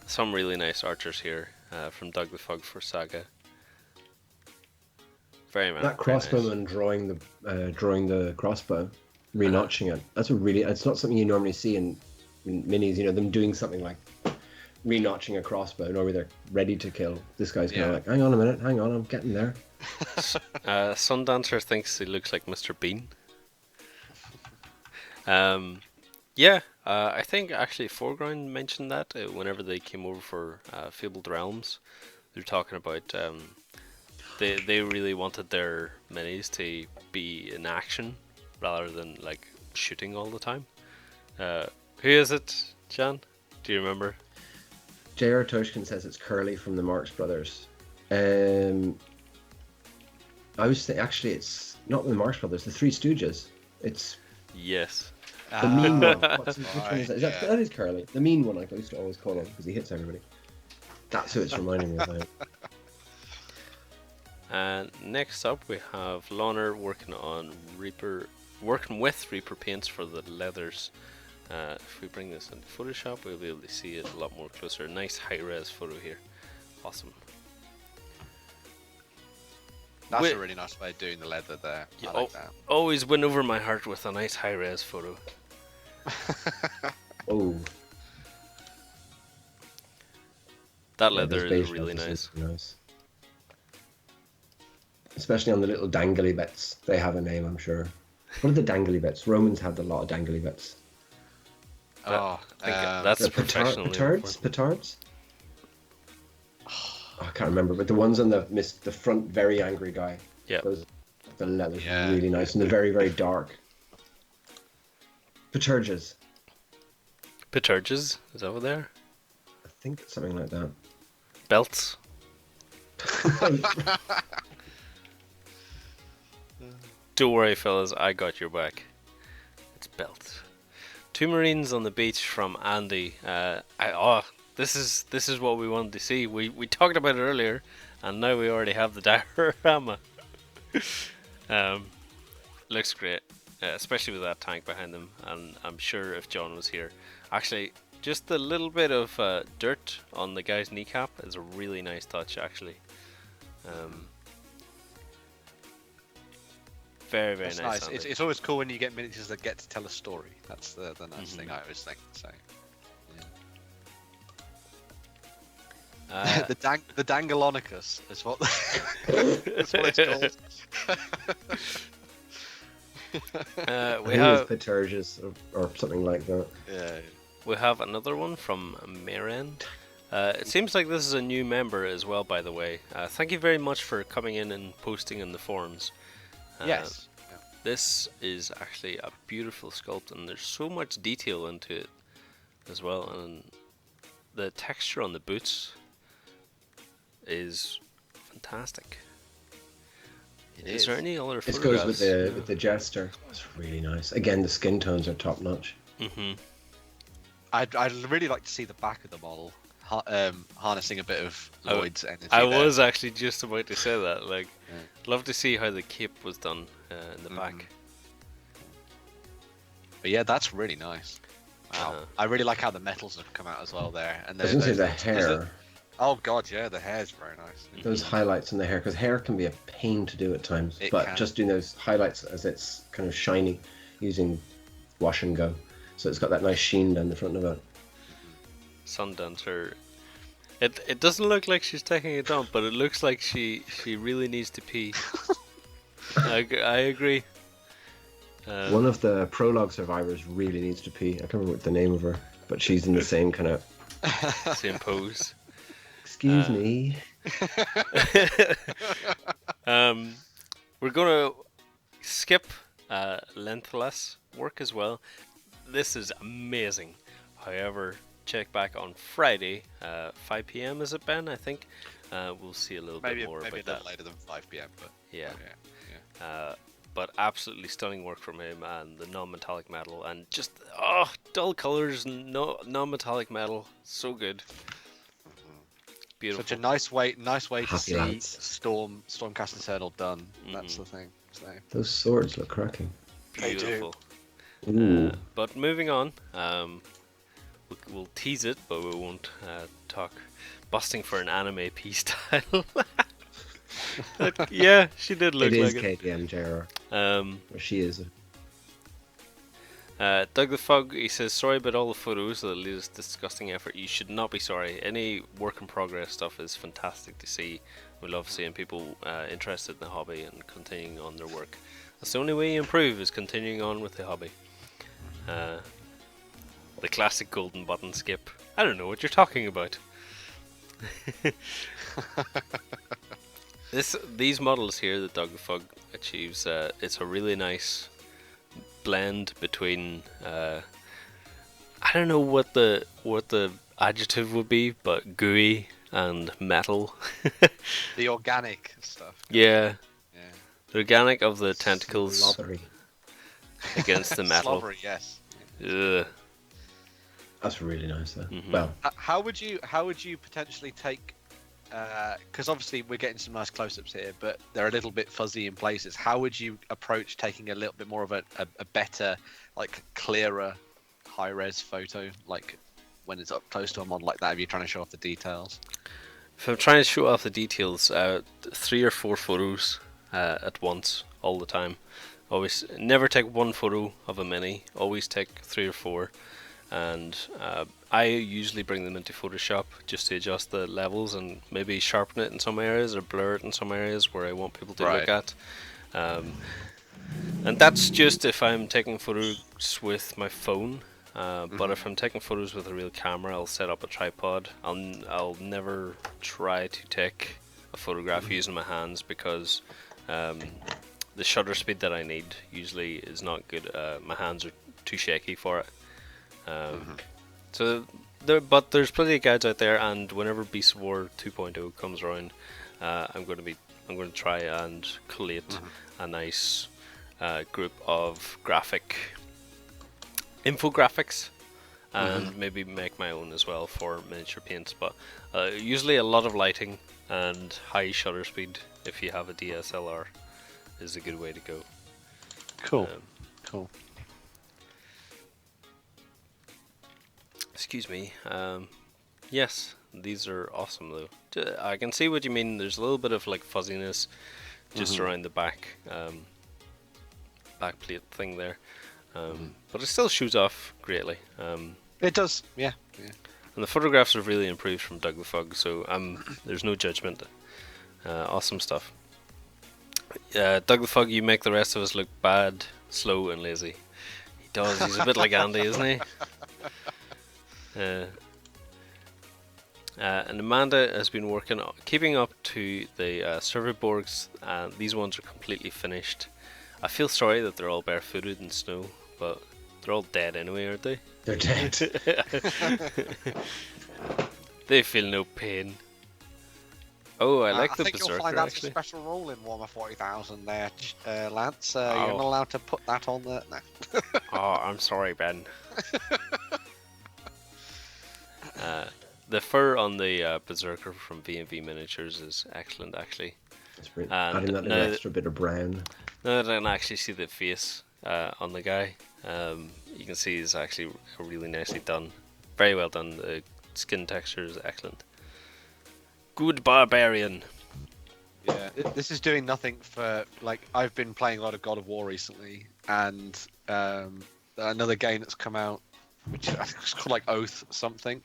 Some really nice archers here from Doug the Fug for Saga. Very nice. That crossbowman drawing the crossbow, re-notching it. It's not something you normally see in minis. You know, them doing something like re-notching a crossbow. Normally they're ready to kill. This guy's kind of like, hang on a minute, I'm getting there. Sundancer thinks he looks like Mr. Bean. I think actually Foreground mentioned that whenever they came over for Fabled Realms. They were talking about they really wanted their minis to be in action rather than like shooting all the time. Who is it, Jan? Do you remember? J.R. Toshkin says it's Curly from the Marx Brothers. I was saying, actually, it's not the Marx Brothers, the Three Stooges. It's yes, the mean one. Which one is that? That is Curly. The mean one, like I used to always call him because he hits everybody. That's who it's reminding me of. And next up, we have Lawner working with Reaper paints for the leathers. If we bring this into Photoshop, we'll be able to see it a lot more closer. Nice high-res photo here. Awesome. That's a really nice way of doing the leather there. I like that. Always win over my heart with a nice high-res photo. Oh. That leather is really nice. Especially on the little dangly bits. They have a name, I'm sure. What are the dangly bits? Romans had a lot of dangly bits. I think that's professional. Petards? Oh, I can't remember, but the ones on the front, very angry guy. Yeah. The leather's really nice, and they're very, very dark. Peturges. Peturges? Is that over there? I think it's something like that. Belts. Don't worry, fellas, I got your back. It's belts. Two Marines on the beach from Andy. This is what we wanted to see. We talked about it earlier, and now we already have the diorama. Looks great, especially with that tank behind them. And I'm sure if John was here, actually, just a little bit of dirt on the guy's kneecap is a really nice touch, actually. Very, very nice. It's always cool when you get miniatures that get to tell a story. That's the nice thing I always think. So, yeah. The Dangalonicus is what that's what it's called. We have Peturges or something like that. Yeah. we have another one from Maren. It seems like this is a new member as well, by the way. Thank you very much for coming in and posting in the forums. Yes. This is actually a beautiful sculpt, and there's so much detail into it as well. And the texture on the boots is fantastic. Is there any other This photographs? goes with the jester. It's really nice. Again, the skin tones are top notch. I'd really like to see the back of the model, harnessing a bit of Lloyd's energy. I was actually just about to say that. Like, love to see how the cape was done in the back. But yeah, that's really nice. Wow, I really like how the metals have come out as well there. And I was going to say the hair. Oh god, yeah, the hair's very nice. Those highlights in the hair, because hair can be a pain to do at times. It but can. just doing those highlights as it's kind of shiny, using wash and go, so it's got that nice sheen down the front of it. Sundancer. It doesn't look like she's taking a dump, but it looks like she really needs to pee. I agree. One of the prologue survivors really needs to pee. I can't remember what the name of her, but she's in the same kind of same pose. Excuse me. We're gonna skip lengthless work as well. This is amazing. However, check back on Friday, 5 p.m. is it, Ben? I think we'll see a little bit more about that. Maybe a little later than 5 p.m. But yeah. But absolutely stunning work from him, and the non-metallic metal, and just dull colors, non-metallic metal, so good. Beautiful. Such a nice way to Happy see lads. Stormcast Eternal done. That's the thing. So. Those swords look cracking. Beautiful. Ooh. But moving on, we'll tease it, but we won't talk. Busting for an anime P style. Yeah, she did look like it. It is KTM JR. Or she is. Doug the Fug, he says, sorry about all the photos, the latest disgusting effort. You should not be sorry. Any work in progress stuff is fantastic to see. We love seeing people interested in the hobby and continuing on their work. That's the only way you improve, is continuing on with the hobby. The classic golden button skip. I don't know what you're talking about. These models here that Doug the Fug achieves, it's a really nice blend between I don't know what the adjective would be, but gooey and metal. The organic stuff. Yeah. The organic of the tentacles Slobbery. against the metal. Slobbery, yes. Ugh. That's really nice though. Mhm. Well, How would you potentially take? Because obviously we're getting some nice close-ups here, but they're a little bit fuzzy in places. How would you approach taking a little bit more of a better, like clearer, high-res photo, like when it's up close to a model like that? If you're trying to show off the details. If I'm trying to show off the details, 3 or 4 photos at once, all the time. Always never take one photo of a mini. Always take 3 or 4, and I usually bring them into Photoshop just to adjust the levels and maybe sharpen it in some areas or blur it in some areas where I want people to look at. And that's just if I'm taking photos with my phone. But if I'm taking photos with a real camera, I'll set up a tripod. I'll never try to take a photograph using my hands, because the shutter speed that I need usually is not good. My hands are too shaky for it. So but there's plenty of guides out there, and whenever Beast of War 2.0 comes around, I'm going to try and collate a nice group of infographics, and maybe make my own as well for miniature paints. But usually a lot of lighting and high shutter speed, if you have a DSLR, is a good way to go. Cool. Cool. Excuse me. Yes, these are awesome though. I can see what you mean. There's a little bit of like fuzziness just around the back plate thing there, but it still shows off greatly. It does, yeah. And the photographs have really improved from Doug the Fug, so there's no judgment. Awesome stuff. Doug the Fug, you make the rest of us look bad, slow, and lazy. He does. He's a bit like Andy, isn't he? And Amanda has been keeping up to the server boards. These ones are completely finished. I feel sorry that they're all barefooted in snow, but they're all dead anyway, aren't they? They're dead. They feel no pain. Oh, I like the think Berserker, you'll find that's actually. a special rule in Warhammer 40,000 there, Lance. You're Oh. not allowed to put that on there. No. Oh, I'm sorry, Ben. The fur on the Berserker from V&V Miniatures is excellent, actually. It's brilliant. And Adding that now an extra bit of brown. Now that I can actually see the face on the guy, you can see it's actually really nicely done. Very well done. The skin texture is excellent. Good barbarian. Yeah, this is doing nothing for, like, I've been playing a lot of God of War recently, and another game that's come out, which I think is called like Oath something.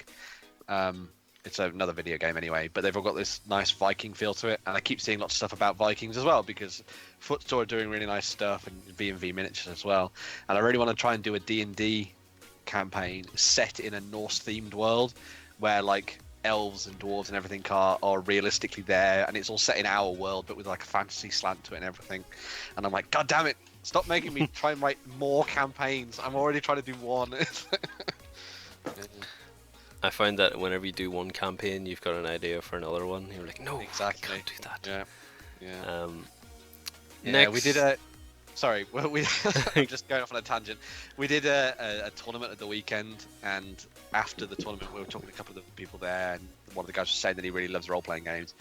It's another video game anyway, but they've all got this nice Viking feel to it, and I keep seeing lots of stuff about Vikings as well, because Footstore are doing really nice stuff, and V&V Miniatures as well, and I really want to try and do a D&D campaign set in a Norse-themed world, where, like, elves and dwarves and everything are realistically there, and it's all set in our world, but with, like, a fantasy slant to it and everything, and I'm like, God damn it, stop making me try and write more campaigns, I'm already trying to do one. I find that whenever you do one campaign, you've got an idea for another one. You're like, no, Exactly. I can't do that. Yeah. Next, we did a. Sorry, I'm just going off on a tangent. We did a tournament at the weekend, and after the tournament, we were talking to a couple of the people there, and one of the guys was saying that he really loves role-playing games,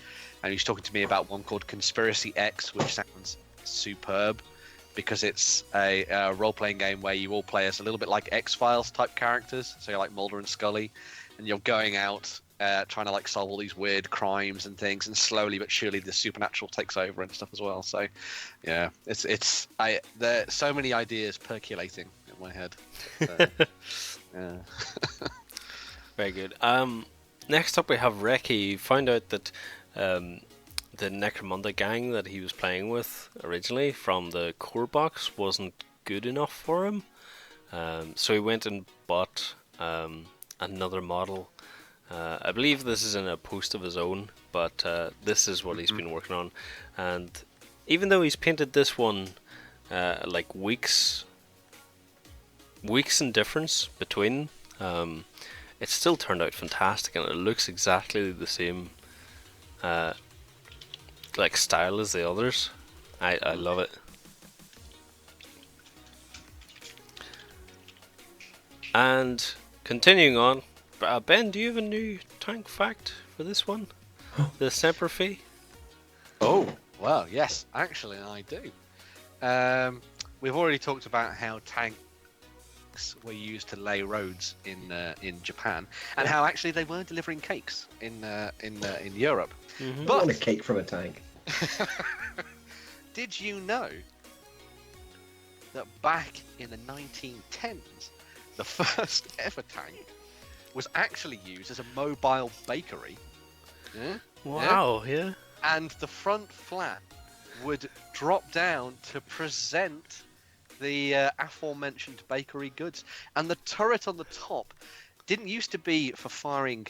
and he was talking to me about one called Conspiracy X, which sounds superb, because it's a role-playing game where you all play as a little bit like X-Files type characters, so you're like Mulder and Scully, and you're going out trying to, like, solve all these weird crimes and things, and slowly but surely the supernatural takes over and stuff as well. So yeah, there are so many ideas percolating in my head. So, yeah. very good. Next up we have Reki. He found out that the Necromunda gang that he was playing with originally from the core box wasn't good enough for him. So he went and bought another model. I believe this is in a post of his own, but this is what he's been working on. And even though he's painted this one like weeks in difference between, it still turned out fantastic, and it looks exactly the same like style as the others. I love it. And continuing on, Ben, do you have a new tank fact for this one? The Semperfi? Oh, well, yes, actually I do. We've already talked about how tanks were used to lay roads in Japan, and how actually they were delivering cakes in Europe. Mm-hmm. I But want a cake from a tank. did you know that back in the 1910s, the first ever tank was actually used as a mobile bakery? Yeah? Wow, yeah. And the front flap would drop down to present the aforementioned bakery goods, and the turret on the top didn't used to be for firing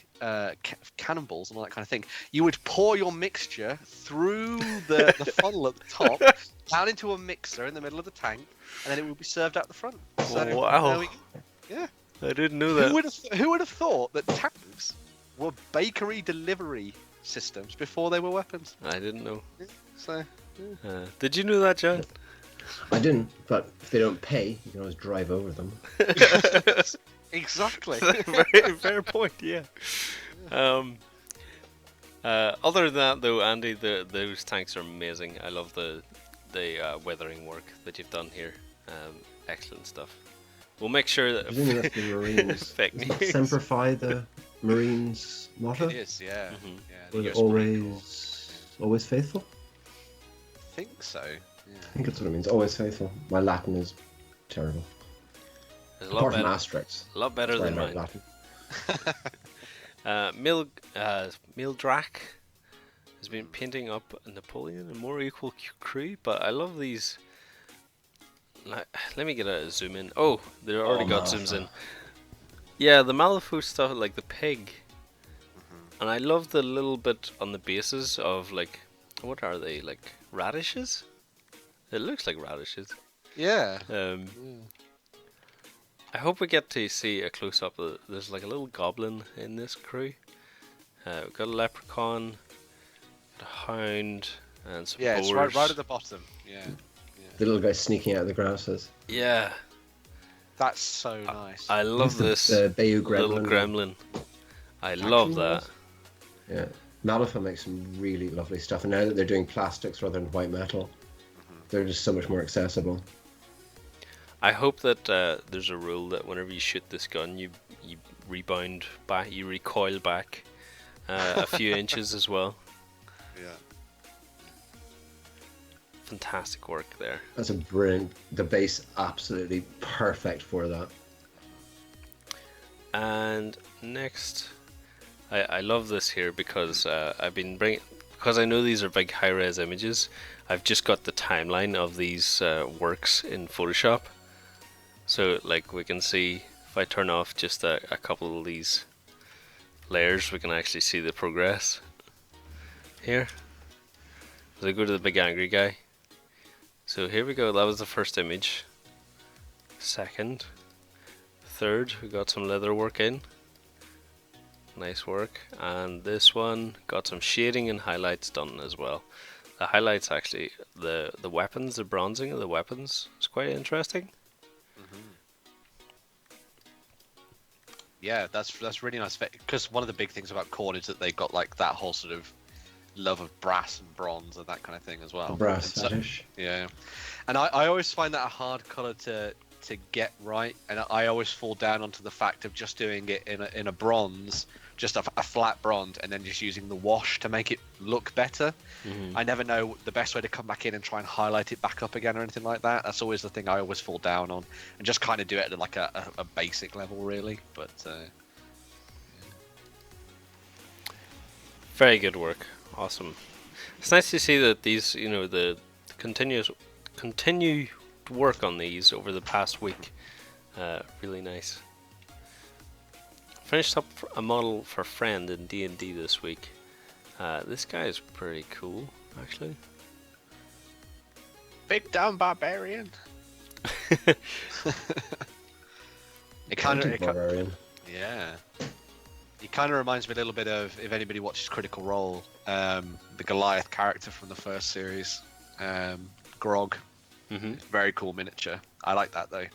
cannonballs and all that kind of thing. You would pour your mixture through the funnel at the top, down into a mixer in the middle of the tank, and then it would be served out the front. So, Wow. yeah. I didn't know that. Who would have thought that tanks were bakery delivery systems before they were weapons? I didn't know. So, Did you know that, John? I didn't, but if they don't pay, you can always drive over them. exactly. Very fair point, yeah. Other than that, though, Andy, those tanks are amazing. I love the weathering work that you've done here. Excellent stuff. We'll make sure that Presumably that's the Marines. fake Isn't news. Semperfi the Marines motto? It is, yeah. Mhm. Yeah, the Was it US Marine Corps. always faithful? I think so. Yeah. I think that's what it means. Always faithful. My Latin is terrible. It's a lot Apart from better, Asterix. a lot better That's than why I mine. like Latin. Mildrak has been painting up a Napoleon, a more equal crew, but I love these. Let me get a zoom in. Oh, they already got zooms in. Yeah, the Malifaux stuff, like the pig. And I love the little bit on the bases of, like, what are they, like radishes? It looks like radishes. Yeah. I hope we get to see a close-up. There's like a little goblin in this crew. We've got a leprechaun, a hound, and some Yeah, boars. it's right at the bottom. Yeah. The little guy sneaking out of the grasses. Yeah. That's so nice. I love this The Bayou little gremlin. I love that. Yeah. Malifaux makes some really lovely stuff, and now that they're doing plastics rather than white metal, they're just so much more accessible. I hope that there's a rule that whenever you shoot this gun, you rebound back, you recoil back a few inches as well. Yeah. Fantastic work there. That's a brilliant. The base absolutely perfect for that. And next, I love this here because because I know these are big high-res images. I've just got the timeline of these works in Photoshop, so like we can see if I turn off just a couple of these layers, we can actually see the progress here. So I go to the big angry guy. So here we go. That was the first image. Second, third, we got some leather work in. Nice work. And this one got some shading and highlights done as well. The highlights actually, the weapons, the bronzing of the weapons is quite interesting. Yeah, that's really nice. Because one of the big things about Khorne is that they've got like that whole sort of love of brass and bronze and that kind of thing as well. Brass fetish. Yeah, and I always find that a hard color to get right, and I always fall down onto the fact of just doing it in a bronze, just a flat bronze, and then just using the wash to make it look better. I never know the best way to come back in and try and highlight it back up again or anything like that. That's always the thing I always fall down on, and just kind of do it at like a basic level really. But very good work. Awesome. It's nice to see that these, you know, the continue work on these over the past week. Really nice. Finished up a model for friend in D&D this week. This guy is pretty cool, actually. big down barbarian. It kind of yeah. It kind of reminds me a little bit of, if anybody watches Critical Role, the Goliath character from the first series, Grog. Very cool miniature. I like that though.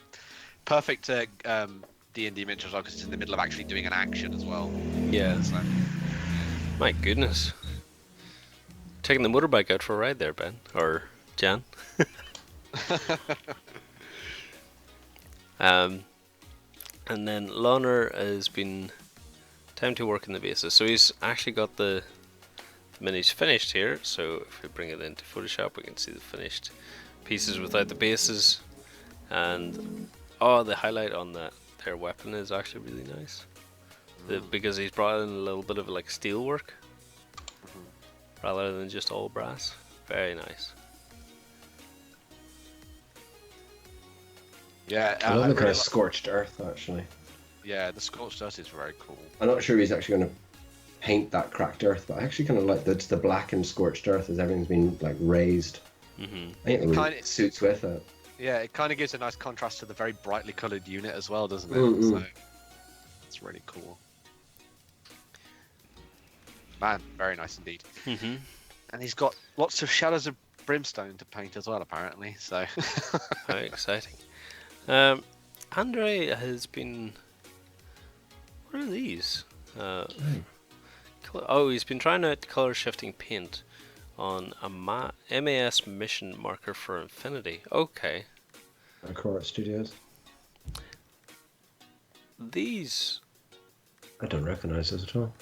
Perfect D&D miniature as well, because it's in the middle of actually doing an action as well. Yeah. So, my goodness. Taking the motorbike out for a ride there, Ben. Or Jan. And then Launer has been time to work in the bases. So he's actually got the minis finished here. So if we bring it into Photoshop, we can see the finished pieces without the bases. And the highlight on their weapon is actually really nice. Because he's brought in a little bit of like steel work rather than just all brass. Very nice. yeah, I love the kind really of scorched earth, actually. yeah, the Scorched earth is very cool. I'm not sure he's actually going to paint that cracked earth, but I actually kind of like the black and scorched earth as everything's been like raised. I think it really suits with it. Yeah, it kind of gives a nice contrast to the very brightly coloured unit as well, doesn't it? So it's really cool. Man, very nice indeed. And he's got lots of shadows of brimstone to paint as well, apparently. So Very exciting. Andre has been. What are these? He's been trying out color shifting paint on a MAS mission marker for Infinity. Okay. Core Studios. These. I don't recognize those at all.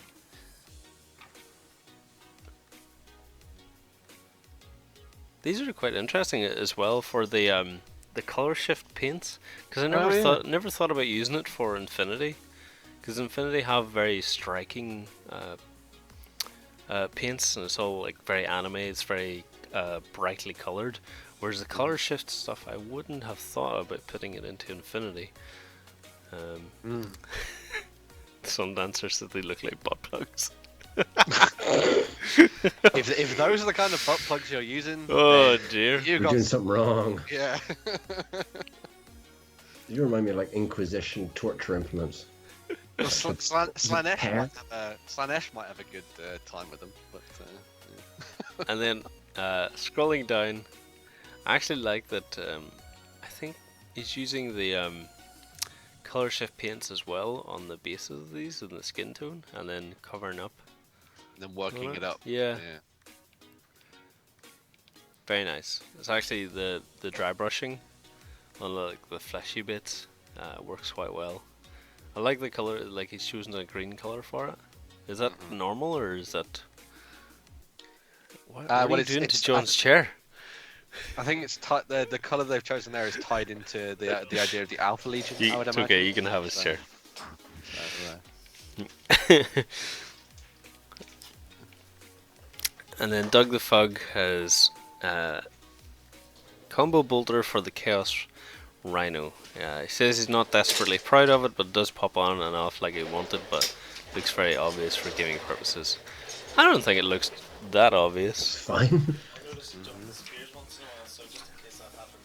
These are quite interesting as well for the color shift paints, because I never thought about using it for Infinity, because Infinity have very striking paints, and it's all like very anime. It's very brightly colored, whereas the color shift stuff I wouldn't have thought about putting it into Infinity. Some dancers said they look like butt plugs. If those are the kind of butt plugs you're using, Oh dear. You're doing something wrong. Yeah. You remind me of like Inquisition torture implements. Well, Slanesh might have a good time with them, but. Yeah. And then scrolling down, I actually like that. I think he's using the color shift paints as well on the bases of these and the skin tone, and then covering up. And then working it up. Yeah. Very nice. It's actually the dry brushing on the fleshy bits works quite well. I like the color, like he's choosing a green color for it. Is that normal or is that? What are you doing to John's chair? I think it's the color they've chosen there is tied into the idea of the Alpha Legion. I would It's imagine. okay, you can have his chair. And then Doug the Fug has combo bolter for the Chaos Rhino. He says he's not desperately proud of it, but it does pop on and off like he wanted, but looks very obvious for gaming purposes. I don't think it looks that obvious. It's fine.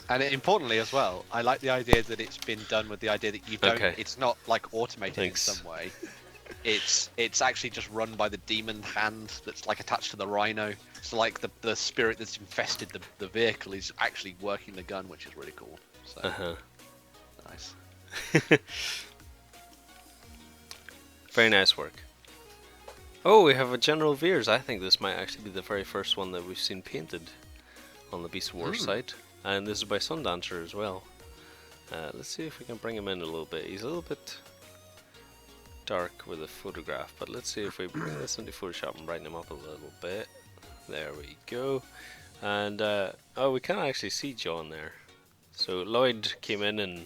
And importantly as well, I like the idea that it's been done with the idea that you don't. Okay. It's not like automated Thanks. in some way. It's actually just run by the demon hand that's like attached to the Rhino. So like the spirit that's infested the vehicle is actually working the gun, which is really cool. So nice. Very nice work. Oh, we have a General Veers. I think this might actually be the very first one that we've seen painted on the Beast of War site. And this is by Sundancer as well. Let's see if we can bring him in a little bit. He's a little bit dark with a photograph, but let's see if we bring this into Photoshop and brighten him up a little bit. There we go. And oh, we can't actually see John there. So Lloyd came in and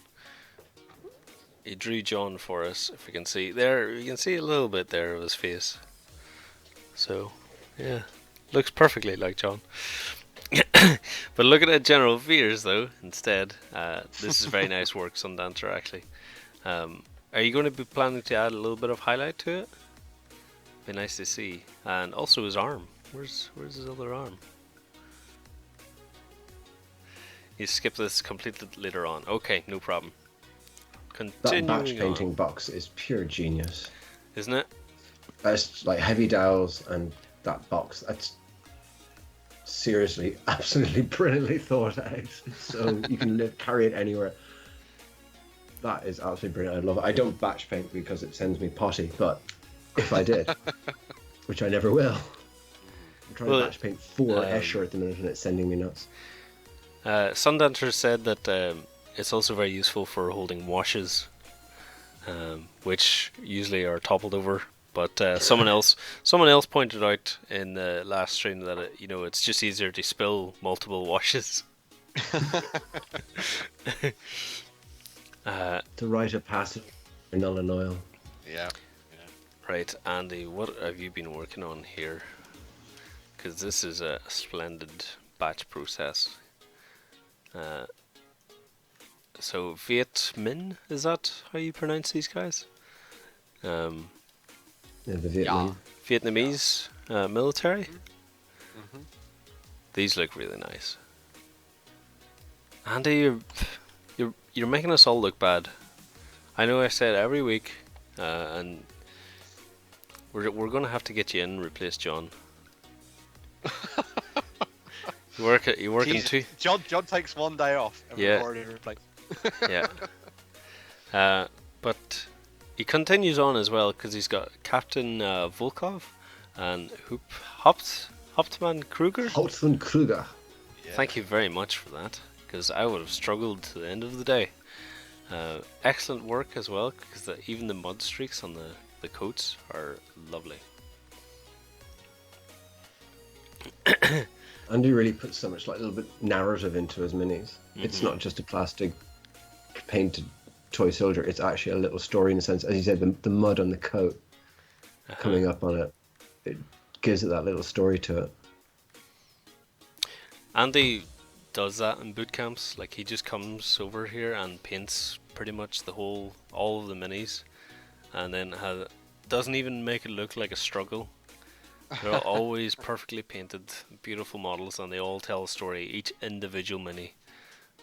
he drew John for us. If we can see there, you can see a little bit there of his face. So yeah, looks perfectly like John. But look at that General Veers though instead. This is very nice work, Sundancer actually. Are you going to be planning to add a little bit of highlight to it? Be nice to see. And also his arm. Where's his other arm? You skip this completely later on. Okay, no problem. Continuing That batch painting on. box is pure genius. Isn't it? That's like heavy dowels and that box. That's seriously, absolutely brilliantly thought out. So you can carry it anywhere. That is absolutely brilliant. I love it. I don't batch paint because it sends me potty, but if I did, which I never will, I'm trying to batch paint 4 Escher at the minute and it's sending me nuts. Sundancer said that it's also very useful for holding washes, which usually are toppled over. But someone else pointed out in the last stream that it's just easier to spill multiple washes. To write a passage in null and oil. Yeah. Right, Andy, what have you been working on here? Because this is a splendid batch process. So Viet Minh, is that how you pronounce these guys? Yeah, the Vietnam. Vietnamese military. These look really nice. Andy, you're making us all look bad. I know I said every week, and we're gonna have to get you in and replace John. You working too. John takes one day off. And Yeah. we're already replaced. Yeah. But he continues on as well because he's got Captain Volkov and Hauptmann Kruger. Hauptmann Kruger. Thank you very much for that, because I would have struggled to the end of the day. Excellent work as well, because even the mud streaks on the coats are lovely. Andy really puts so much like a little bit narrative into his minis. It's not just a plastic painted toy soldier. It's actually a little story in a sense. As you said, the mud on the coat coming up on it gives it that little story to it. Andy does that in boot camps. Like, he just comes over here and paints pretty much all of the minis, and then doesn't even make it look like a struggle. They're always perfectly painted, beautiful models, and they all tell a story, each individual mini.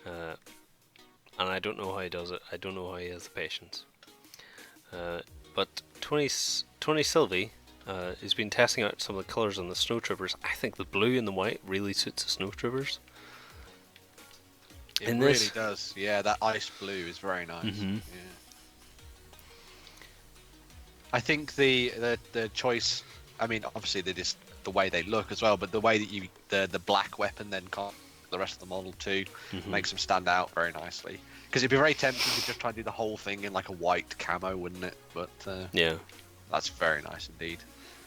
And I don't know how he does it. I don't know how he has the patience. But Tony Sylvie has been testing out some of the colours on the Snow Troopers. I think the blue and the white really suits the Snow Troopers. It really does. Yeah, that ice blue is very nice. Mm-hmm. Yeah. I think the choice. I mean, obviously they just the way they look as well, but the way that the black weapon then can't the rest of the model too makes them stand out very nicely. Because it'd be very tempting to just try and do the whole thing in like a white camo, wouldn't it? But yeah, that's very nice indeed.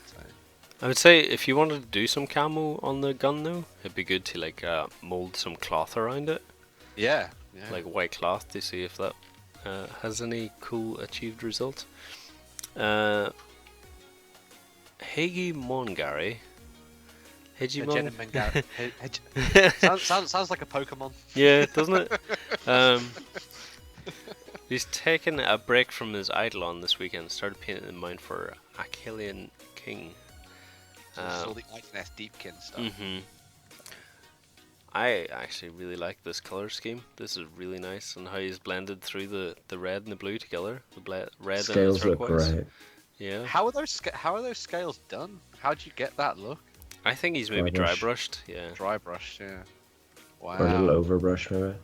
So. I would say if you wanted to do some camo on the gun though, it'd be good to like mold some cloth around it. Yeah. Like white cloth to see if that has any cool achieved results. Hegi Mongari. Sounds like a Pokemon. Yeah, doesn't it? He's taken a break from his Eidolon this weekend. Started painting in mind for Achillean King. All the Ice Deepkin stuff. Mm-hmm. I actually really like this color scheme. This is really nice, and how he's blended through the red and the blue together. The red scales and the look turquoise. great. Yeah. How are those scales done? How'd you get that look? I think he's maybe dry brushed. Yeah. Dry brushed, yeah. Wow. Or a little overbrush, maybe.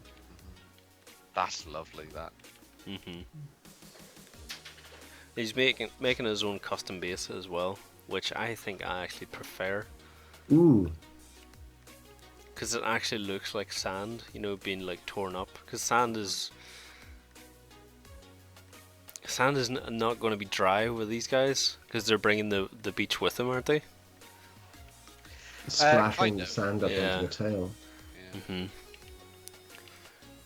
That's lovely. That. Mhm. He's making his own custom base as well, which I think I actually prefer. Ooh. Because it actually looks like sand, you know, being like torn up. Because sand is not going to be dry with these guys, because they're bringing the beach with them, aren't they? Splashing the sand up into the tail. Yeah. Mm-hmm.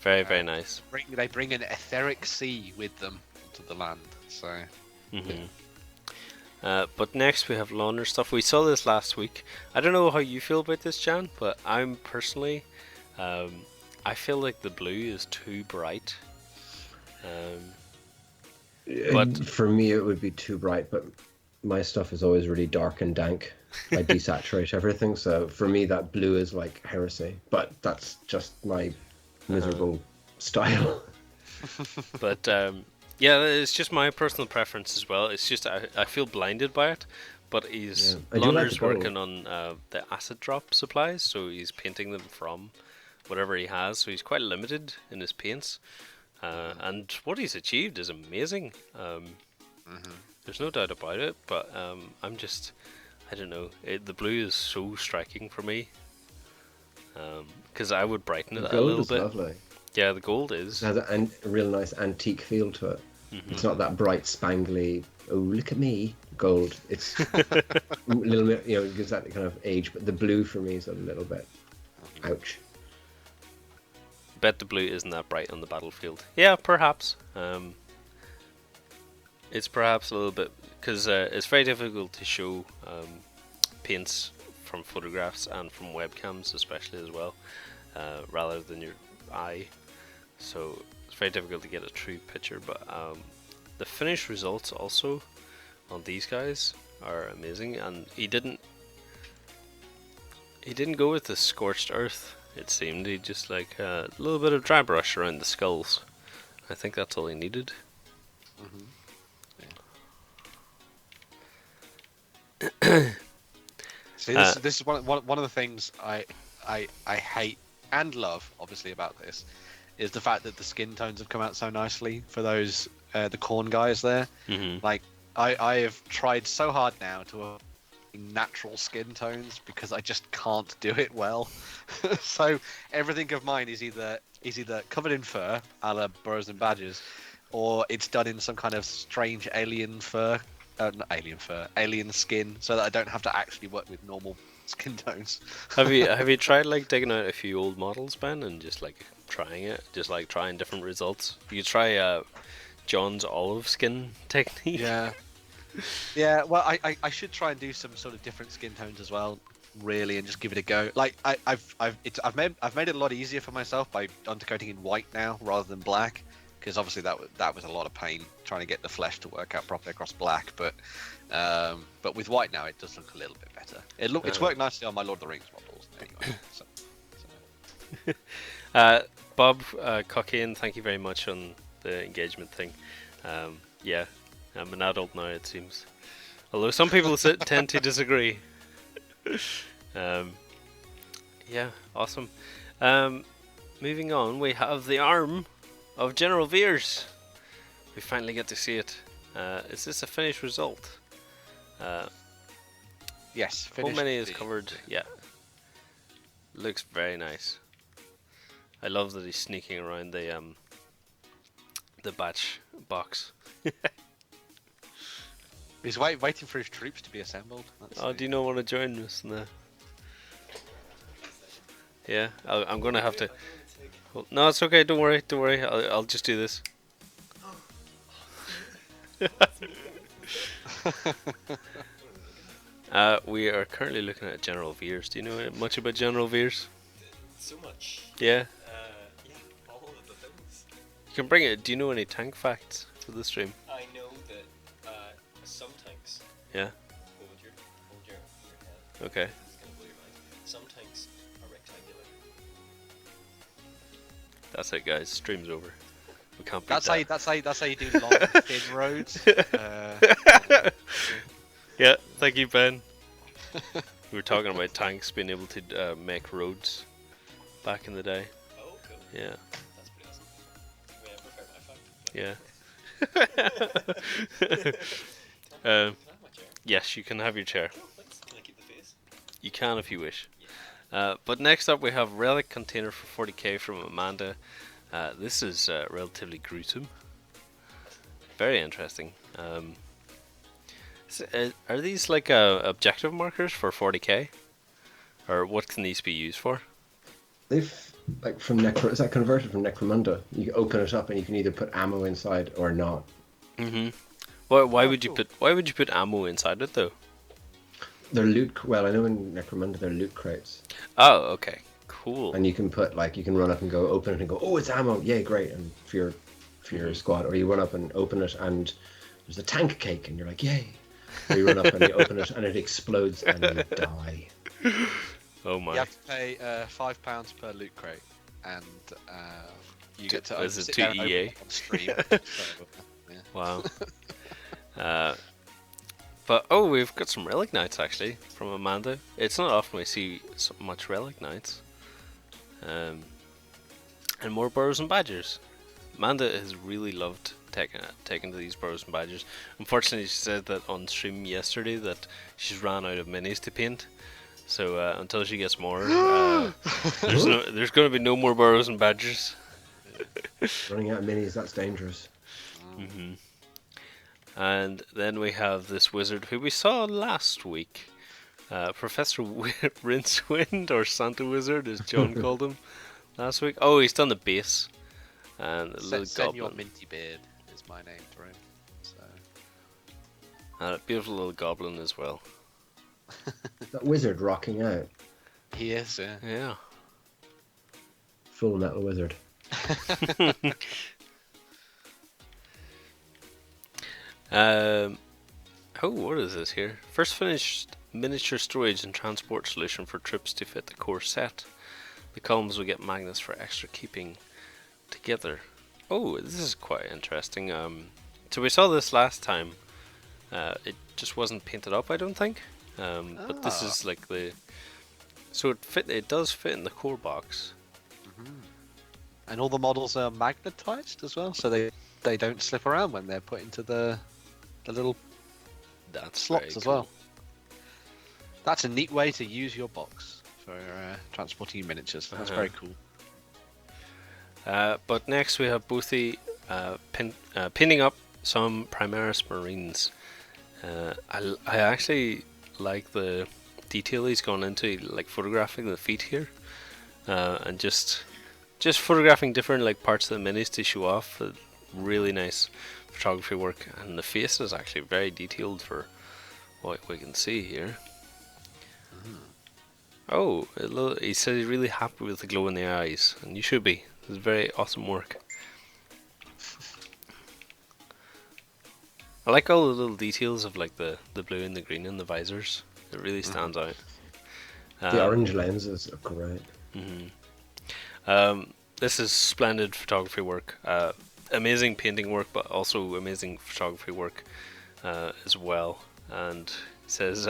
Very, very nice. They bring an etheric sea with them to the land. So. Mm-hmm. But next we have launder stuff. We saw this last week. I don't know how you feel about this, Jan, but I'm personally, I feel like the blue is too bright. But for me, it would be too bright. But my stuff is always really dark and dank. I desaturate everything, so for me, that blue is like heresy. But that's just my miserable style. But yeah, it's just my personal preference as well. It's just I feel blinded by it. But Launder's working on the acid drop supplies, so he's painting them from whatever he has. So he's quite limited in his paints, and what he's achieved is amazing. There's no doubt about it. But I don't know. The blue is so striking for me. Because I would brighten it a little bit. Lovely. Yeah, the gold is. It has a real nice antique feel to it. It's not that bright, spangly, oh, look at me, gold. It's a little bit, it gives that kind of age, but the blue for me is a little bit, ouch. Bet the blue isn't that bright on the battlefield. Yeah, perhaps. It's perhaps a little bit, because it's very difficult to show paints from photographs and from webcams especially as well, rather than your eye. So it's very difficult to get a true picture, but the finished results also on these guys are amazing. And he didn't go with the scorched earth, it seemed. He just like a little bit of dry brush around the skulls. I think that's all he needed. See, this is one of the things I hate and love, obviously, about this, is the fact that the skin tones have come out so nicely for those the corn guys there. Like I have tried so hard now to natural skin tones because I just can't do it well. So everything of mine is either covered in fur, a la Burrows and Badgers, or it's done in some kind of strange alien fur. Not alien skin, so that I don't have to actually work with normal skin tones. Have you tried like digging out a few old models, Ben, and just like trying it, just like trying different results? You try John's olive skin technique. Yeah. Well, I should try and do some sort of different skin tones as well. really and just give it a go. Like I've made it a lot easier for myself by undercoating in white now rather than black, because obviously that was a lot of pain trying to get the flesh to work out properly across black. But with white now it does look a little bit better. It's worked nicely on my Lord of the Rings models anyway. Bob Cockane, thank you very much on the engagement thing. Yeah, I'm an adult now, it seems. Although some people tend to disagree. Yeah, awesome. Moving on, we have the arm of General Veers. We finally get to see it. Is this a finished result? Yes, how many is covered? Yeah. Looks very nice. I love that he's sneaking around the batch box. He's waiting for his troops to be assembled. Do you not want to join us in the... Yeah, I'm gonna have to... Well, no, it's okay, don't worry. I'll just do this. We are currently looking at General Veers. Do you know much about General Veers? So much. Yeah? Yeah, all of the things. You can bring it. Do you know any tank facts for the stream? I know that some tanks. Yeah? Hold your head. Okay. This is gonna blow your mind. Some tanks are rectangular. That's it, guys. Stream's over. We can't beat That's how you do long thin roads. Yeah, thank you, Ben. We were talking about tanks being able to make roads back in the day. Oh, cool. Yeah. That's pretty awesome. I mean, I prefer my fact. Yeah. Can I have my chair? Yes, you can have your chair. Oh, thanks. Can I keep the face? You can if you wish. But next up we have Relic Container for 40k from Amanda. This is relatively gruesome. Very interesting. Are these like objective markers for 40k? Or what can these be used for? They've like is that converted from Necromunda? You can open it up and you can either put ammo inside or not. Mm-hmm. Why would you put ammo inside it though? They're loot. Well, I know in Necromunda they're loot crates. Oh, okay, cool. And you can put you can run up and go open it and go, oh, it's ammo, yay, great, and for your squad, or you run up and open it and there's a tank cake and you're like, yay. Or you run up and you open it and it explodes and you die. Oh my! You have to pay £5 per loot crate, and you get to is it sit to down and EA? open it on stream. So, yeah. Wow. But we've got some relic knights actually from Amanda. It's not often we see so much relic knights. And more burrows and badgers. Amanda has really loved taking to these burrows and badgers. Unfortunately, she said that on stream yesterday that she's ran out of minis to paint. So until she gets more, there's going to be no more burrows and badgers. Running out of minis, that's dangerous. Mm-hmm. And then we have this wizard who we saw last week, Professor Rincewind, or Santa Wizard, as John called him last week. Oh, he's done the base. And a little Senor goblin. Minty Beard is my name for him. So. And a beautiful little goblin as well. That wizard rocking out. He is, yeah. Yeah. Full metal wizard. What is this here? First finished miniature storage and transport solution for troops to fit the core set. The columns will get magnets for extra keeping together. Oh, this is quite interesting. So we saw this last time. It just wasn't painted up, I don't think. But this is like the... So it does fit in the core box. Mm-hmm. And all the models are magnetized as well, so they don't slip around when they're put into the little slots as well. That's a neat way to use your box for transporting your miniatures. That's very cool. But next we have Boothie pinning up some Primaris Marines. I actually like the detail he's gone into, like photographing the feet here, and just photographing different like parts of the minis to show off. Really nice photography work, and the face is actually very detailed for what we can see here. Oh, he said he's really happy with the glow in the eyes, and you should be. It's very awesome work. I like all the little details of like the blue and the green and the visors. It really stands out. The orange lenses are great. This is splendid photography work. Amazing painting work, but also amazing photography work as well. And it says,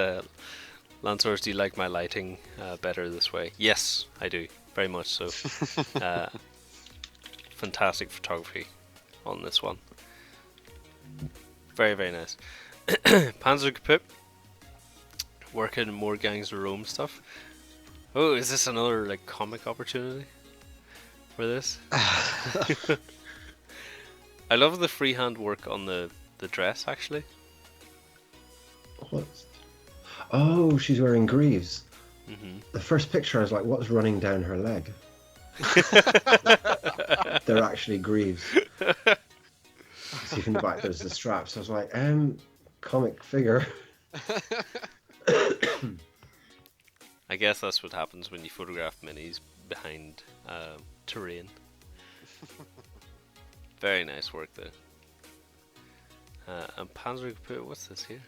Lancers, do you like my lighting better this way? Yes, I do. Very much so. Fantastic photography on this one. Very, very nice. Panzer Kaput. Working more Gangs of Rome stuff. Oh, is this another like comic opportunity for this? I love the freehand work on the dress, actually. What? Oh, she's wearing greaves. Mm-hmm. The first picture, I was like, what's running down her leg? They're actually greaves. See from the back, there's the straps. I was like, comic figure. I guess that's what happens when you photograph minis behind terrain. Very nice work though. And Panzer Kaput, what's this here?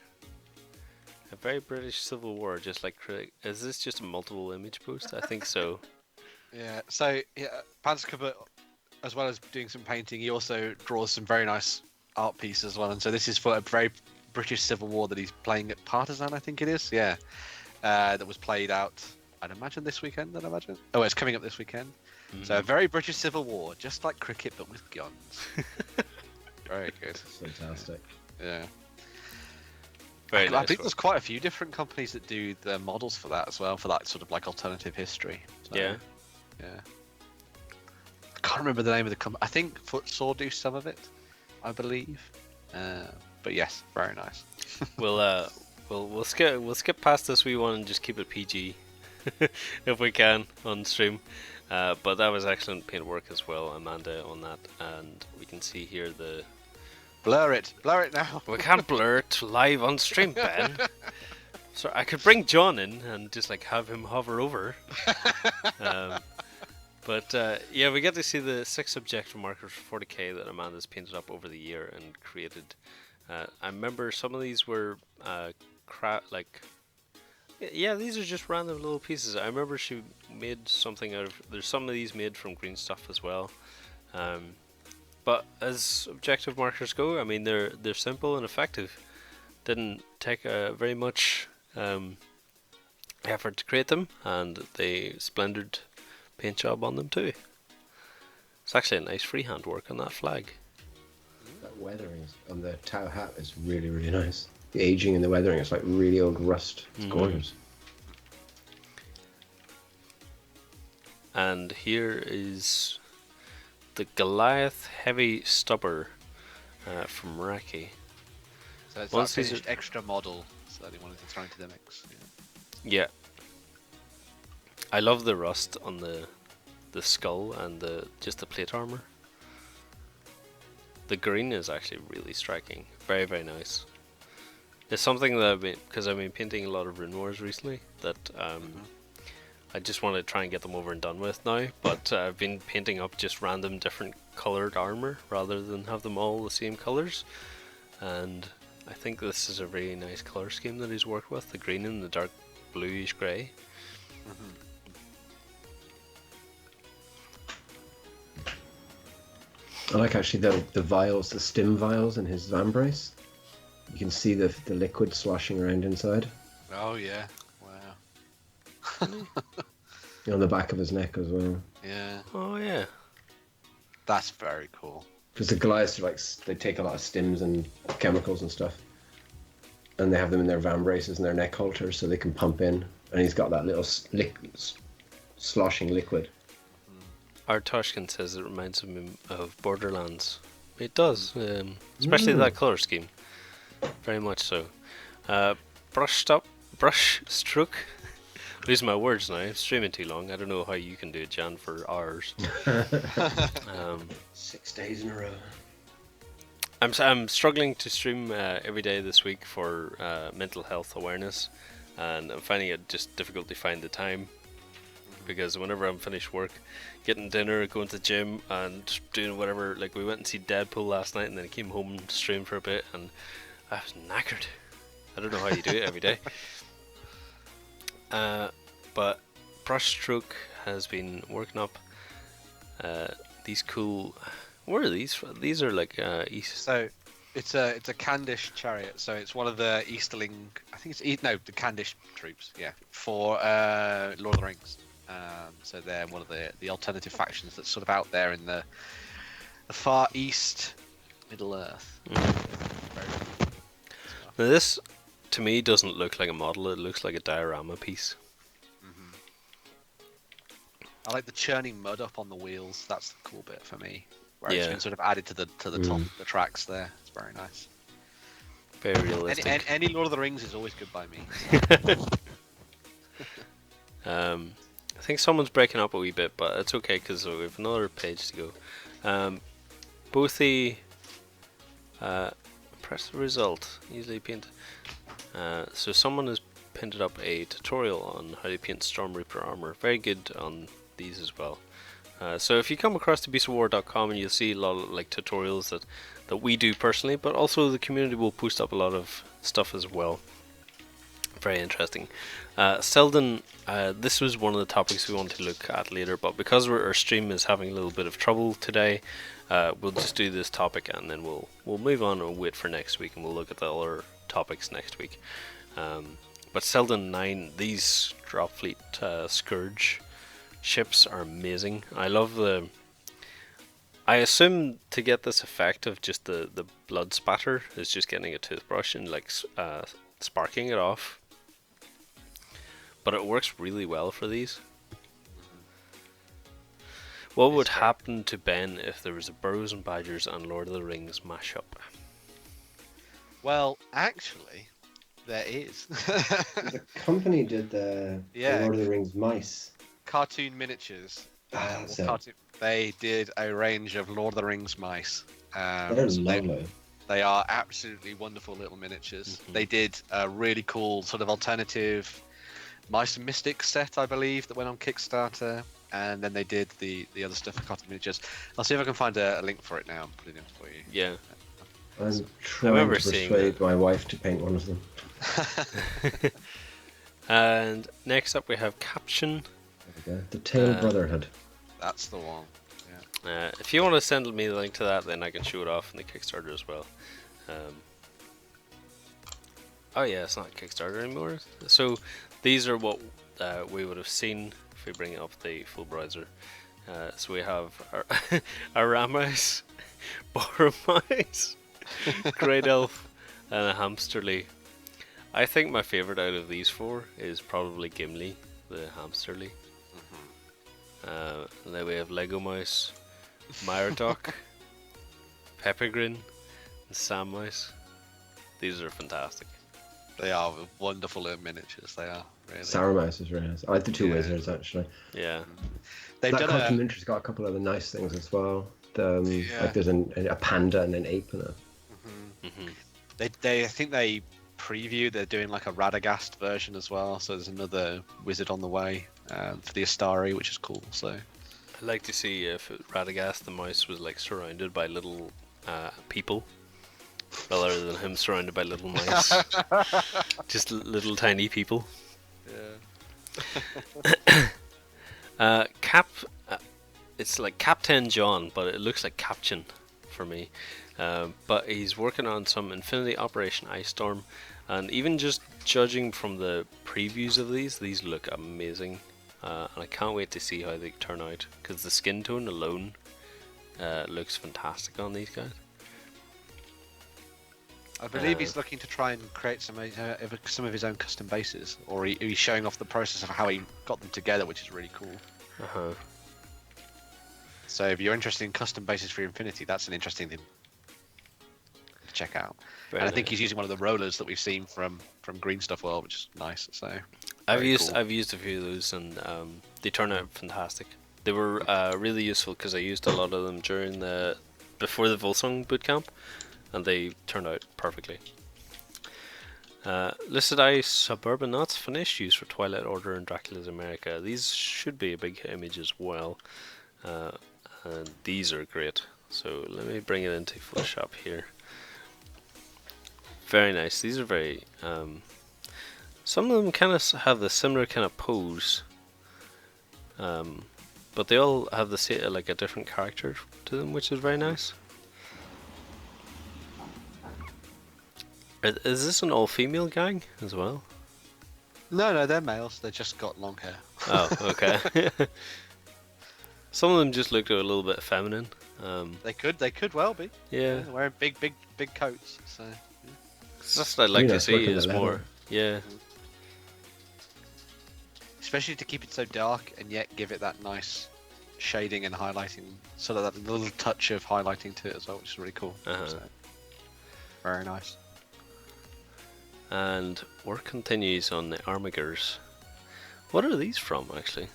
A very British Civil War, just like critic. Is this just a multiple image post? I think so. Yeah. So yeah, Panzer Kaput, as well as doing some painting, he also draws some very nice art pieces as well. And so this is for a very British Civil War that he's playing at Partisan, I think it is. Yeah. That was played out, I'd imagine this weekend. Oh, it's coming up this weekend. So a very British Civil War, just like cricket but with guns. Very good. Fantastic. Yeah. Very I nice think work. there's quite a few different companies that do the models for that as well, for that sort of like alternative history. So, Yeah. Yeah. I can't remember the name of the company. I think Footsore do some of it, I believe. But yes, very nice. We'll skip past this wee one and just keep it PG if we can on stream. But that was excellent paint work as well, Amanda, on that, and we can see here the. Blur it now. We can't blur it live on stream, Ben. So I could bring John in and just like have him hover over. But yeah, we get to see the 6 objective markers for 40k that Amanda's painted up over the year and created. I remember some of these were yeah, these are just random little pieces. I remember she made something out of. There's some of these made from green stuff as well. But as objective markers go, I mean they're simple and effective. Didn't take very much effort to create them, and they splendid paint job on them too. It's actually a nice freehand work on that flag. That weathering on the Tau hat is really, really nice. The aging and the weathering, it's like really old rust. It's gorgeous. And here is the Goliath Heavy Stubber from Raki. So it's Once that these finished extra model so that he wanted to throw into the mix. Yeah. I love the rust on the skull and just the plate armor. The green is actually really striking. Very, very nice. It's something that because I've been painting a lot of Rune Wars recently, that I just want to try and get them over and done with now, but I've been painting up just random different coloured armour rather than have them all the same colours, and I think this is a really nice colour scheme that he's worked with, the green and the dark bluish grey. I like actually the vials, the stim vials in his vambrace. You can see the liquid sloshing around inside. Oh yeah, wow. On the back of his neck as well. Yeah. Oh yeah. That's very cool. Because the Goliaths are like, they take a lot of stims and chemicals and stuff, and they have them in their vambraces and their neck halters so they can pump in. And he's got that little sloshing liquid. Our Toshkin says it reminds him of Borderlands. It does, especially that colour scheme. Very much so. Brush stroke. Losing my words now. I'm streaming too long. I don't know how you can do it, Jan, for hours. 6 days in a row. I'm struggling to stream every day this week for mental health awareness, and I'm finding it just difficult to find the time. because whenever I'm finished work, getting dinner, going to the gym, and doing whatever, like we went and see Deadpool last night, and then I came home and streamed for a bit, and I was knackered. I don't know how you do it every day. But Brushstroke has been working up these cool. What are these? These are like East. So it's a Candish chariot. So it's one of the Easterling. I think it's the Candish troops. Yeah, for Lord of the Rings. So they're one of the alternative factions that's sort of out there in the far east, Middle Earth. Now this, to me, doesn't look like a model. It looks like a diorama piece. I like the churning mud up on the wheels. That's the cool bit for me. Where it's Yeah. been sort of added to the top of the tracks there. It's very nice. Very realistic. Any Lord of the Rings is always good by me. I think someone's breaking up a wee bit, but it's okay because we have another page to go. Both the press the result usually paint. So someone has painted up a tutorial on how to paint Storm Reaper armor. Very good on these as well. So if you come across to beastofwar.com, and you'll see a lot of like tutorials that we do personally, but also the community will post up a lot of stuff as well. Very interesting. Selden, this was one of the topics we wanted to look at later, but because our stream is having a little bit of trouble today, we'll just do this topic and then we'll move on and wait for next week, and we'll look at the other topics next week. But Selden 9, these drop fleet Scourge ships are amazing. I love the... I assume to get this effect of just the blood spatter is just getting a toothbrush and like sparking it off. But it works really well for these. What would happen to Ben if there was a Burrows and Badgers and Lord of the Rings mashup? Well, actually, there is. The company did the Lord of the Rings mice. Cartoon Miniatures. So They did a range of Lord of the Rings mice. they're lovely. They are absolutely wonderful little miniatures. They did a really cool sort of alternative Mice and Mystics set, I believe, that went on Kickstarter. And then they did the other stuff for Cartoon Miniatures. I'll see if I can find a link for it now and put it in for you. Yeah. I'm trying to persuade my wife to paint one of them. And next up we have Caption. There we go. The Tail Brotherhood. That's the one. Yeah. If you want to send me the link to that, then I can show it off in the Kickstarter as well. Oh yeah, it's not Kickstarter anymore. So these are what we would have seen if we bring up the full browser. So we have Aramis, Boromais, Great Elf, and a Hamsterly. I think my favourite out of these four is probably Gimli, the Hamsterly. And then we have Lego Mouse, Myrdoc, Peppergrin, and Sam Mouse. These are fantastic. They are wonderful little miniatures. They are really. Sour Mouse is really nice. I like the two wizards actually. Yeah. They've That done Cartoon Miniatures got a couple of other nice things as well. Like there's a panda and an ape in it. I think they preview. They're doing like a Radagast version as well. So there's another wizard on the way for the Astari, which is cool. So I'd like to see if Radagast the mouse was like surrounded by little people, rather than him surrounded by little mice. Just little tiny people. Yeah. It's like Captain John, but it looks like Captain for me. But he's working on some Infinity Operation Ice Storm, and even just judging from the previews of these look amazing. And I can't wait to see how they turn out, because the skin tone alone looks fantastic on these guys. I believe he's looking to try and create some of his own custom bases, or he's showing off the process of how he got them together, which is really cool. So if you're interested in custom bases for Infinity, that's an interesting thing to check out. And I think he's using one of the rollers that we've seen from Green Stuff World, which is nice. So I've used a few of those, and they turn out fantastic. They were really useful because I used a lot of them before the Volsung bootcamp, and they turned out perfectly. Listed Eye Suburban Nuts, finished use for Twilight Order and Dracula's America. These should be a big image as well. And these are great. So let me bring it into Photoshop here. Very nice. These are very... some of them kind of have the similar kind of pose. But they all have the like a different character to them, which is very nice. Is this an all-female gang as well? No, they're males. They just got long hair. Oh, okay. Some of them just looked a little bit feminine. They could well be. Yeah. They're wearing big coats. So. Yeah. That's what I'd like to see is more. Yeah. Especially to keep it so dark and yet give it that nice shading and highlighting, sort of that little touch of highlighting to it as well, which is really cool. So, very nice. And work continues on the Armigers. What are these from, actually?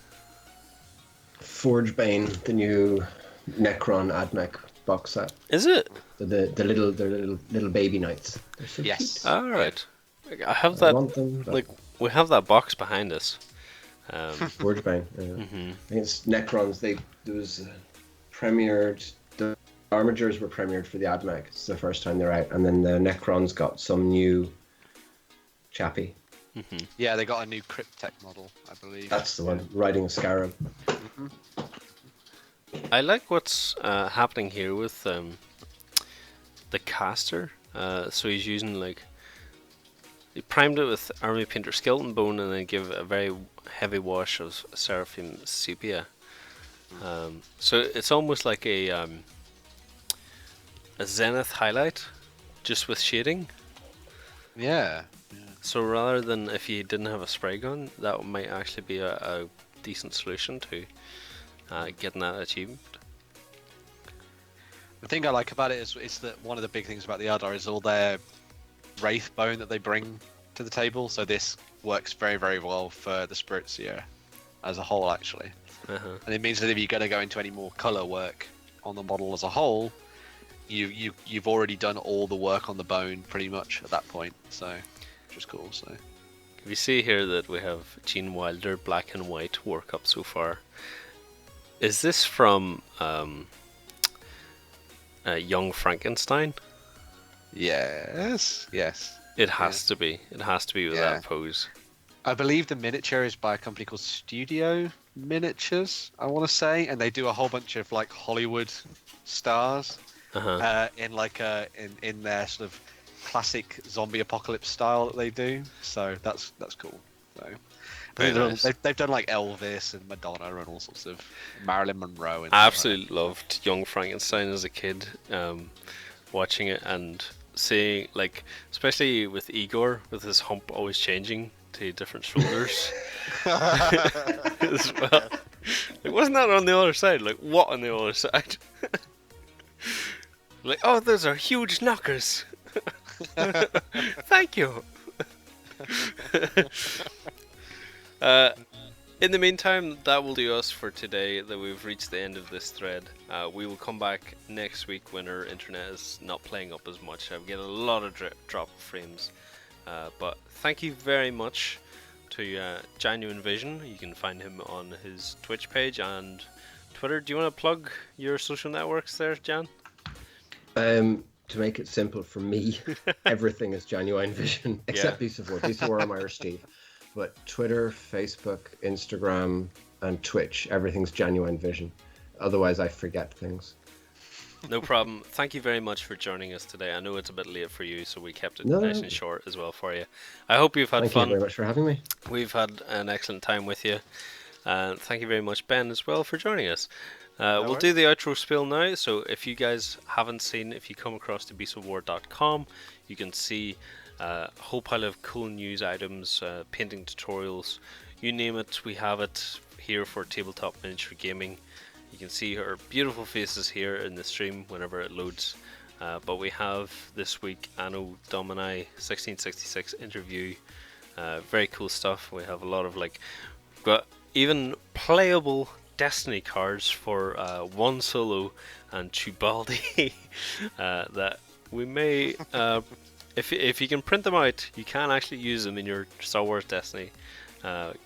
Forgebane, the new Necron AdMech box set. Is it? The little baby knights. They're so Yes. cute. All right. I have I that. want them, but- Like we have that box behind us. Forgebane. I think it's Necrons. There was premiered. The Armigers were premiered for the AdMech. It's the first time they're out, and then the Necrons got some new chappy. Yeah, they got a new Cryptech model, I believe. That's the one, riding a scarab. I like what's happening here with the caster. So he's using like he primed it with Army Painter Skeleton Bone and then give it a very heavy wash of Seraphim Sepia. So it's almost like a Zenith highlight, just with shading. Yeah. So rather than if you didn't have a spray gun, that might actually be a decent solution to getting that achieved. The thing I like about it is that one of the big things about the Ardar is all their Wraith Bone that they bring to the table. So this works very, very well for the Spirit Seer as a whole, actually. And it means that if you're going to go into any more color work on the model as a whole, you've already done all the work on the bone pretty much at that point. So, which is cool. So. We see here that we have Gene Wilder black and white work up so far. Is this from Young Frankenstein? Yes. It has to be. It has to be with that pose. I believe the miniature is by a company called Studio Miniatures, I want to say, and they do a whole bunch of like Hollywood stars in like in their sort of classic zombie apocalypse style that they do. So that's cool. So they've done like Elvis and Madonna and all sorts of Marilyn Monroe. And I absolutely loved Young Frankenstein as a kid, watching it and seeing like, especially with Igor with his hump always changing to different shoulders as well. Like, wasn't that on the other side? Like, what on the other side? Like, oh, those are huge knockers. Thank you. In the meantime, that will do us for today. That we've reached the end of this thread. We will come back next week when our internet is not playing up as much. I've get a lot of drop frames. But thank you very much to JanuineVision. You can find him on his Twitch page and Twitter. Do you want to plug your social networks there, Jan? To make it simple for me, everything is JanuineVision except Beast4. Beast4, I'm Irish Steve. But Twitter, Facebook, Instagram, and Twitch, everything's JanuineVision. Otherwise, I forget things. No problem. Thank you very much for joining us today. I know it's a bit late for you, so we kept it nice and short as well for you. I hope you've had fun. Thank you very much for having me. We've had an excellent time with you. And thank you very much, Ben, as well, for joining us. We'll do the outro spiel now. So if you guys haven't seen, if you come across to beastofwar.com, you can see a whole pile of cool news items, painting tutorials, you name it, we have it here for tabletop miniature gaming. You can see our beautiful faces here in the stream whenever it loads. But we have this week Anno Domini 1666 interview. Very cool stuff. We have a lot of we've got even playable Destiny cards for one solo and Tubaldi that we may if you can print them out, you can actually use them in your Star Wars Destiny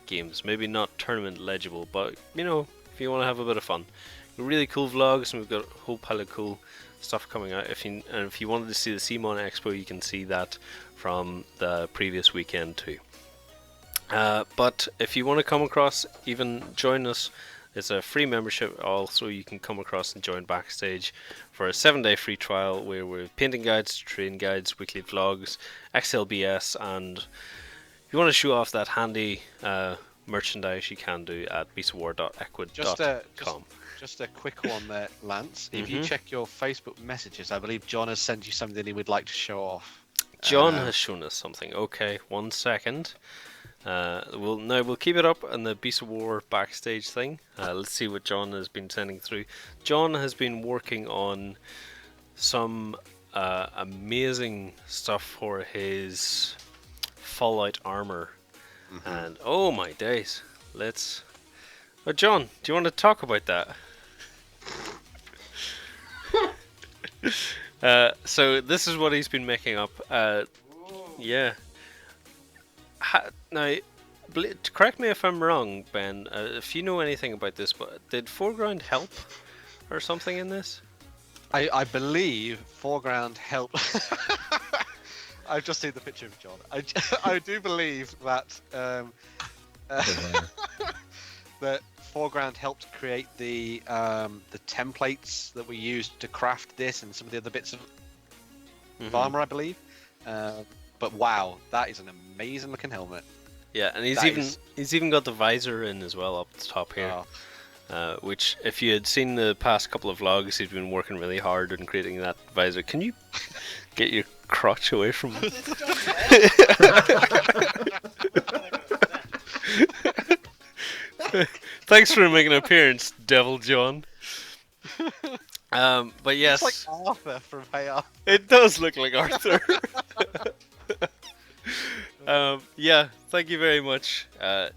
games. Maybe not tournament legible, but you know, if you want to have a bit of fun. Really cool vlogs, and we've got a whole pile of cool stuff coming out. If you wanted to see the CMON Expo, you can see that from the previous weekend too. But if you want to come across, even join us. It's a free membership. Also, you can come across and join backstage for a 7-day free trial where we're painting guides, train guides, weekly vlogs, XLBS, and if you want to show off that handy merchandise, you can do at beastofwar.equid.com. Just a quick one there, Lance. If you check your Facebook messages, I believe John has sent you something he would like to show off. John has shown us something. Okay, 1 second. We'll keep it up on the Beast of War backstage thing. Let's see what John has been sending through. John has been working on some amazing stuff for his Fallout armor, and oh my days, John, do you want to talk about that? So this is what he's been making up. Yeah. Now, correct me if I'm wrong, Ben. If you know anything about this, but did Foreground help or something in this? I believe Foreground helped. I've just seen the picture of John. I do believe that that Foreground helped create the templates that we used to craft this and some of the other bits of armor, I believe. But wow, that is an amazing looking helmet. Yeah, and he's even got the visor in as well up the top here. Oh. Which, if you had seen the past couple of vlogs, he's been working really hard on creating that visor. Can you get your crotch away from me? Thanks for making an appearance, Devil John. But yes, it's like Arthur from Hey Arthur. It does look like Arthur. Yeah, thank you very much,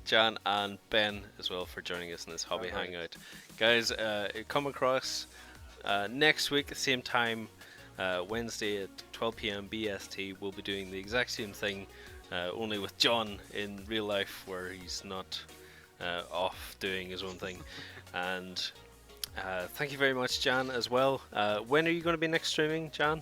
Jan and Ben, as well, for joining us in this hobby hangout. Guys, come across next week at the same time, Wednesday at 12 PM BST. We'll be doing the exact same thing, only with John in real life, where he's not off doing his own thing. And thank you very much, Jan, as well. When are you going to be next streaming, Jan?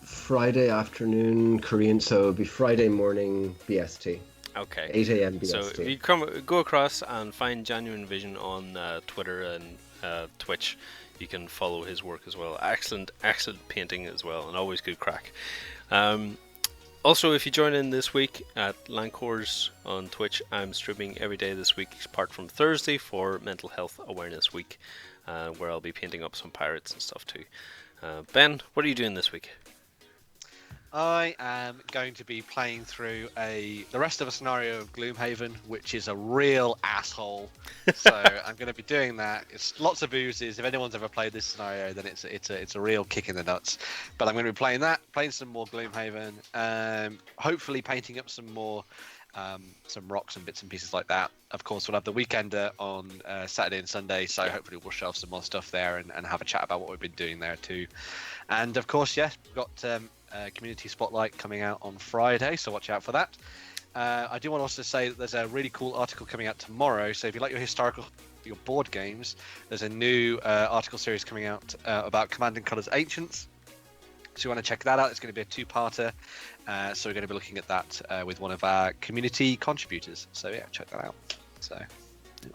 Friday afternoon Korean, so it'll be Friday morning BST. Okay. 8 AM BST. So if you go across and find JanuineVision on Twitter and Twitch, you can follow his work as well. Excellent painting as well, and always good crack. Also, if you join in this week at Lancors on Twitch, I'm streaming every day this week, apart from Thursday for Mental Health Awareness Week, where I'll be painting up some pirates and stuff too. Ben, what are you doing this week? I am going to be playing through the rest of a scenario of Gloomhaven, which is a real asshole. So I'm going to be doing that. It's lots of boozes. If anyone's ever played this scenario, then it's a real kick in the nuts. But I'm going to be playing that, playing some more Gloomhaven, hopefully painting up some more some rocks and bits and pieces like that. Of course, we'll have the Weekender on Saturday and Sunday, so hopefully we'll show off some more stuff there and have a chat about what we've been doing there too. And of course, yes, we've got Community Spotlight coming out on Friday, so watch out for that. I do want to also say that there's a really cool article coming out tomorrow, so if you like your board games, there's a new article series coming out about Command & Colors Ancients. So you want to check that out. It's going to be a two-parter, so we're going to be looking at that with one of our community contributors. So yeah, check that out. So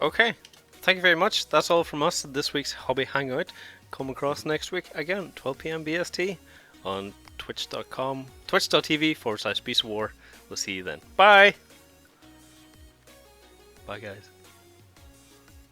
okay, thank you very much. That's all from us this week's Hobby Hangout. Come across next week again, 12 PM BST on twitch.tv/Beast of War. We'll see you then. Bye. Bye, guys.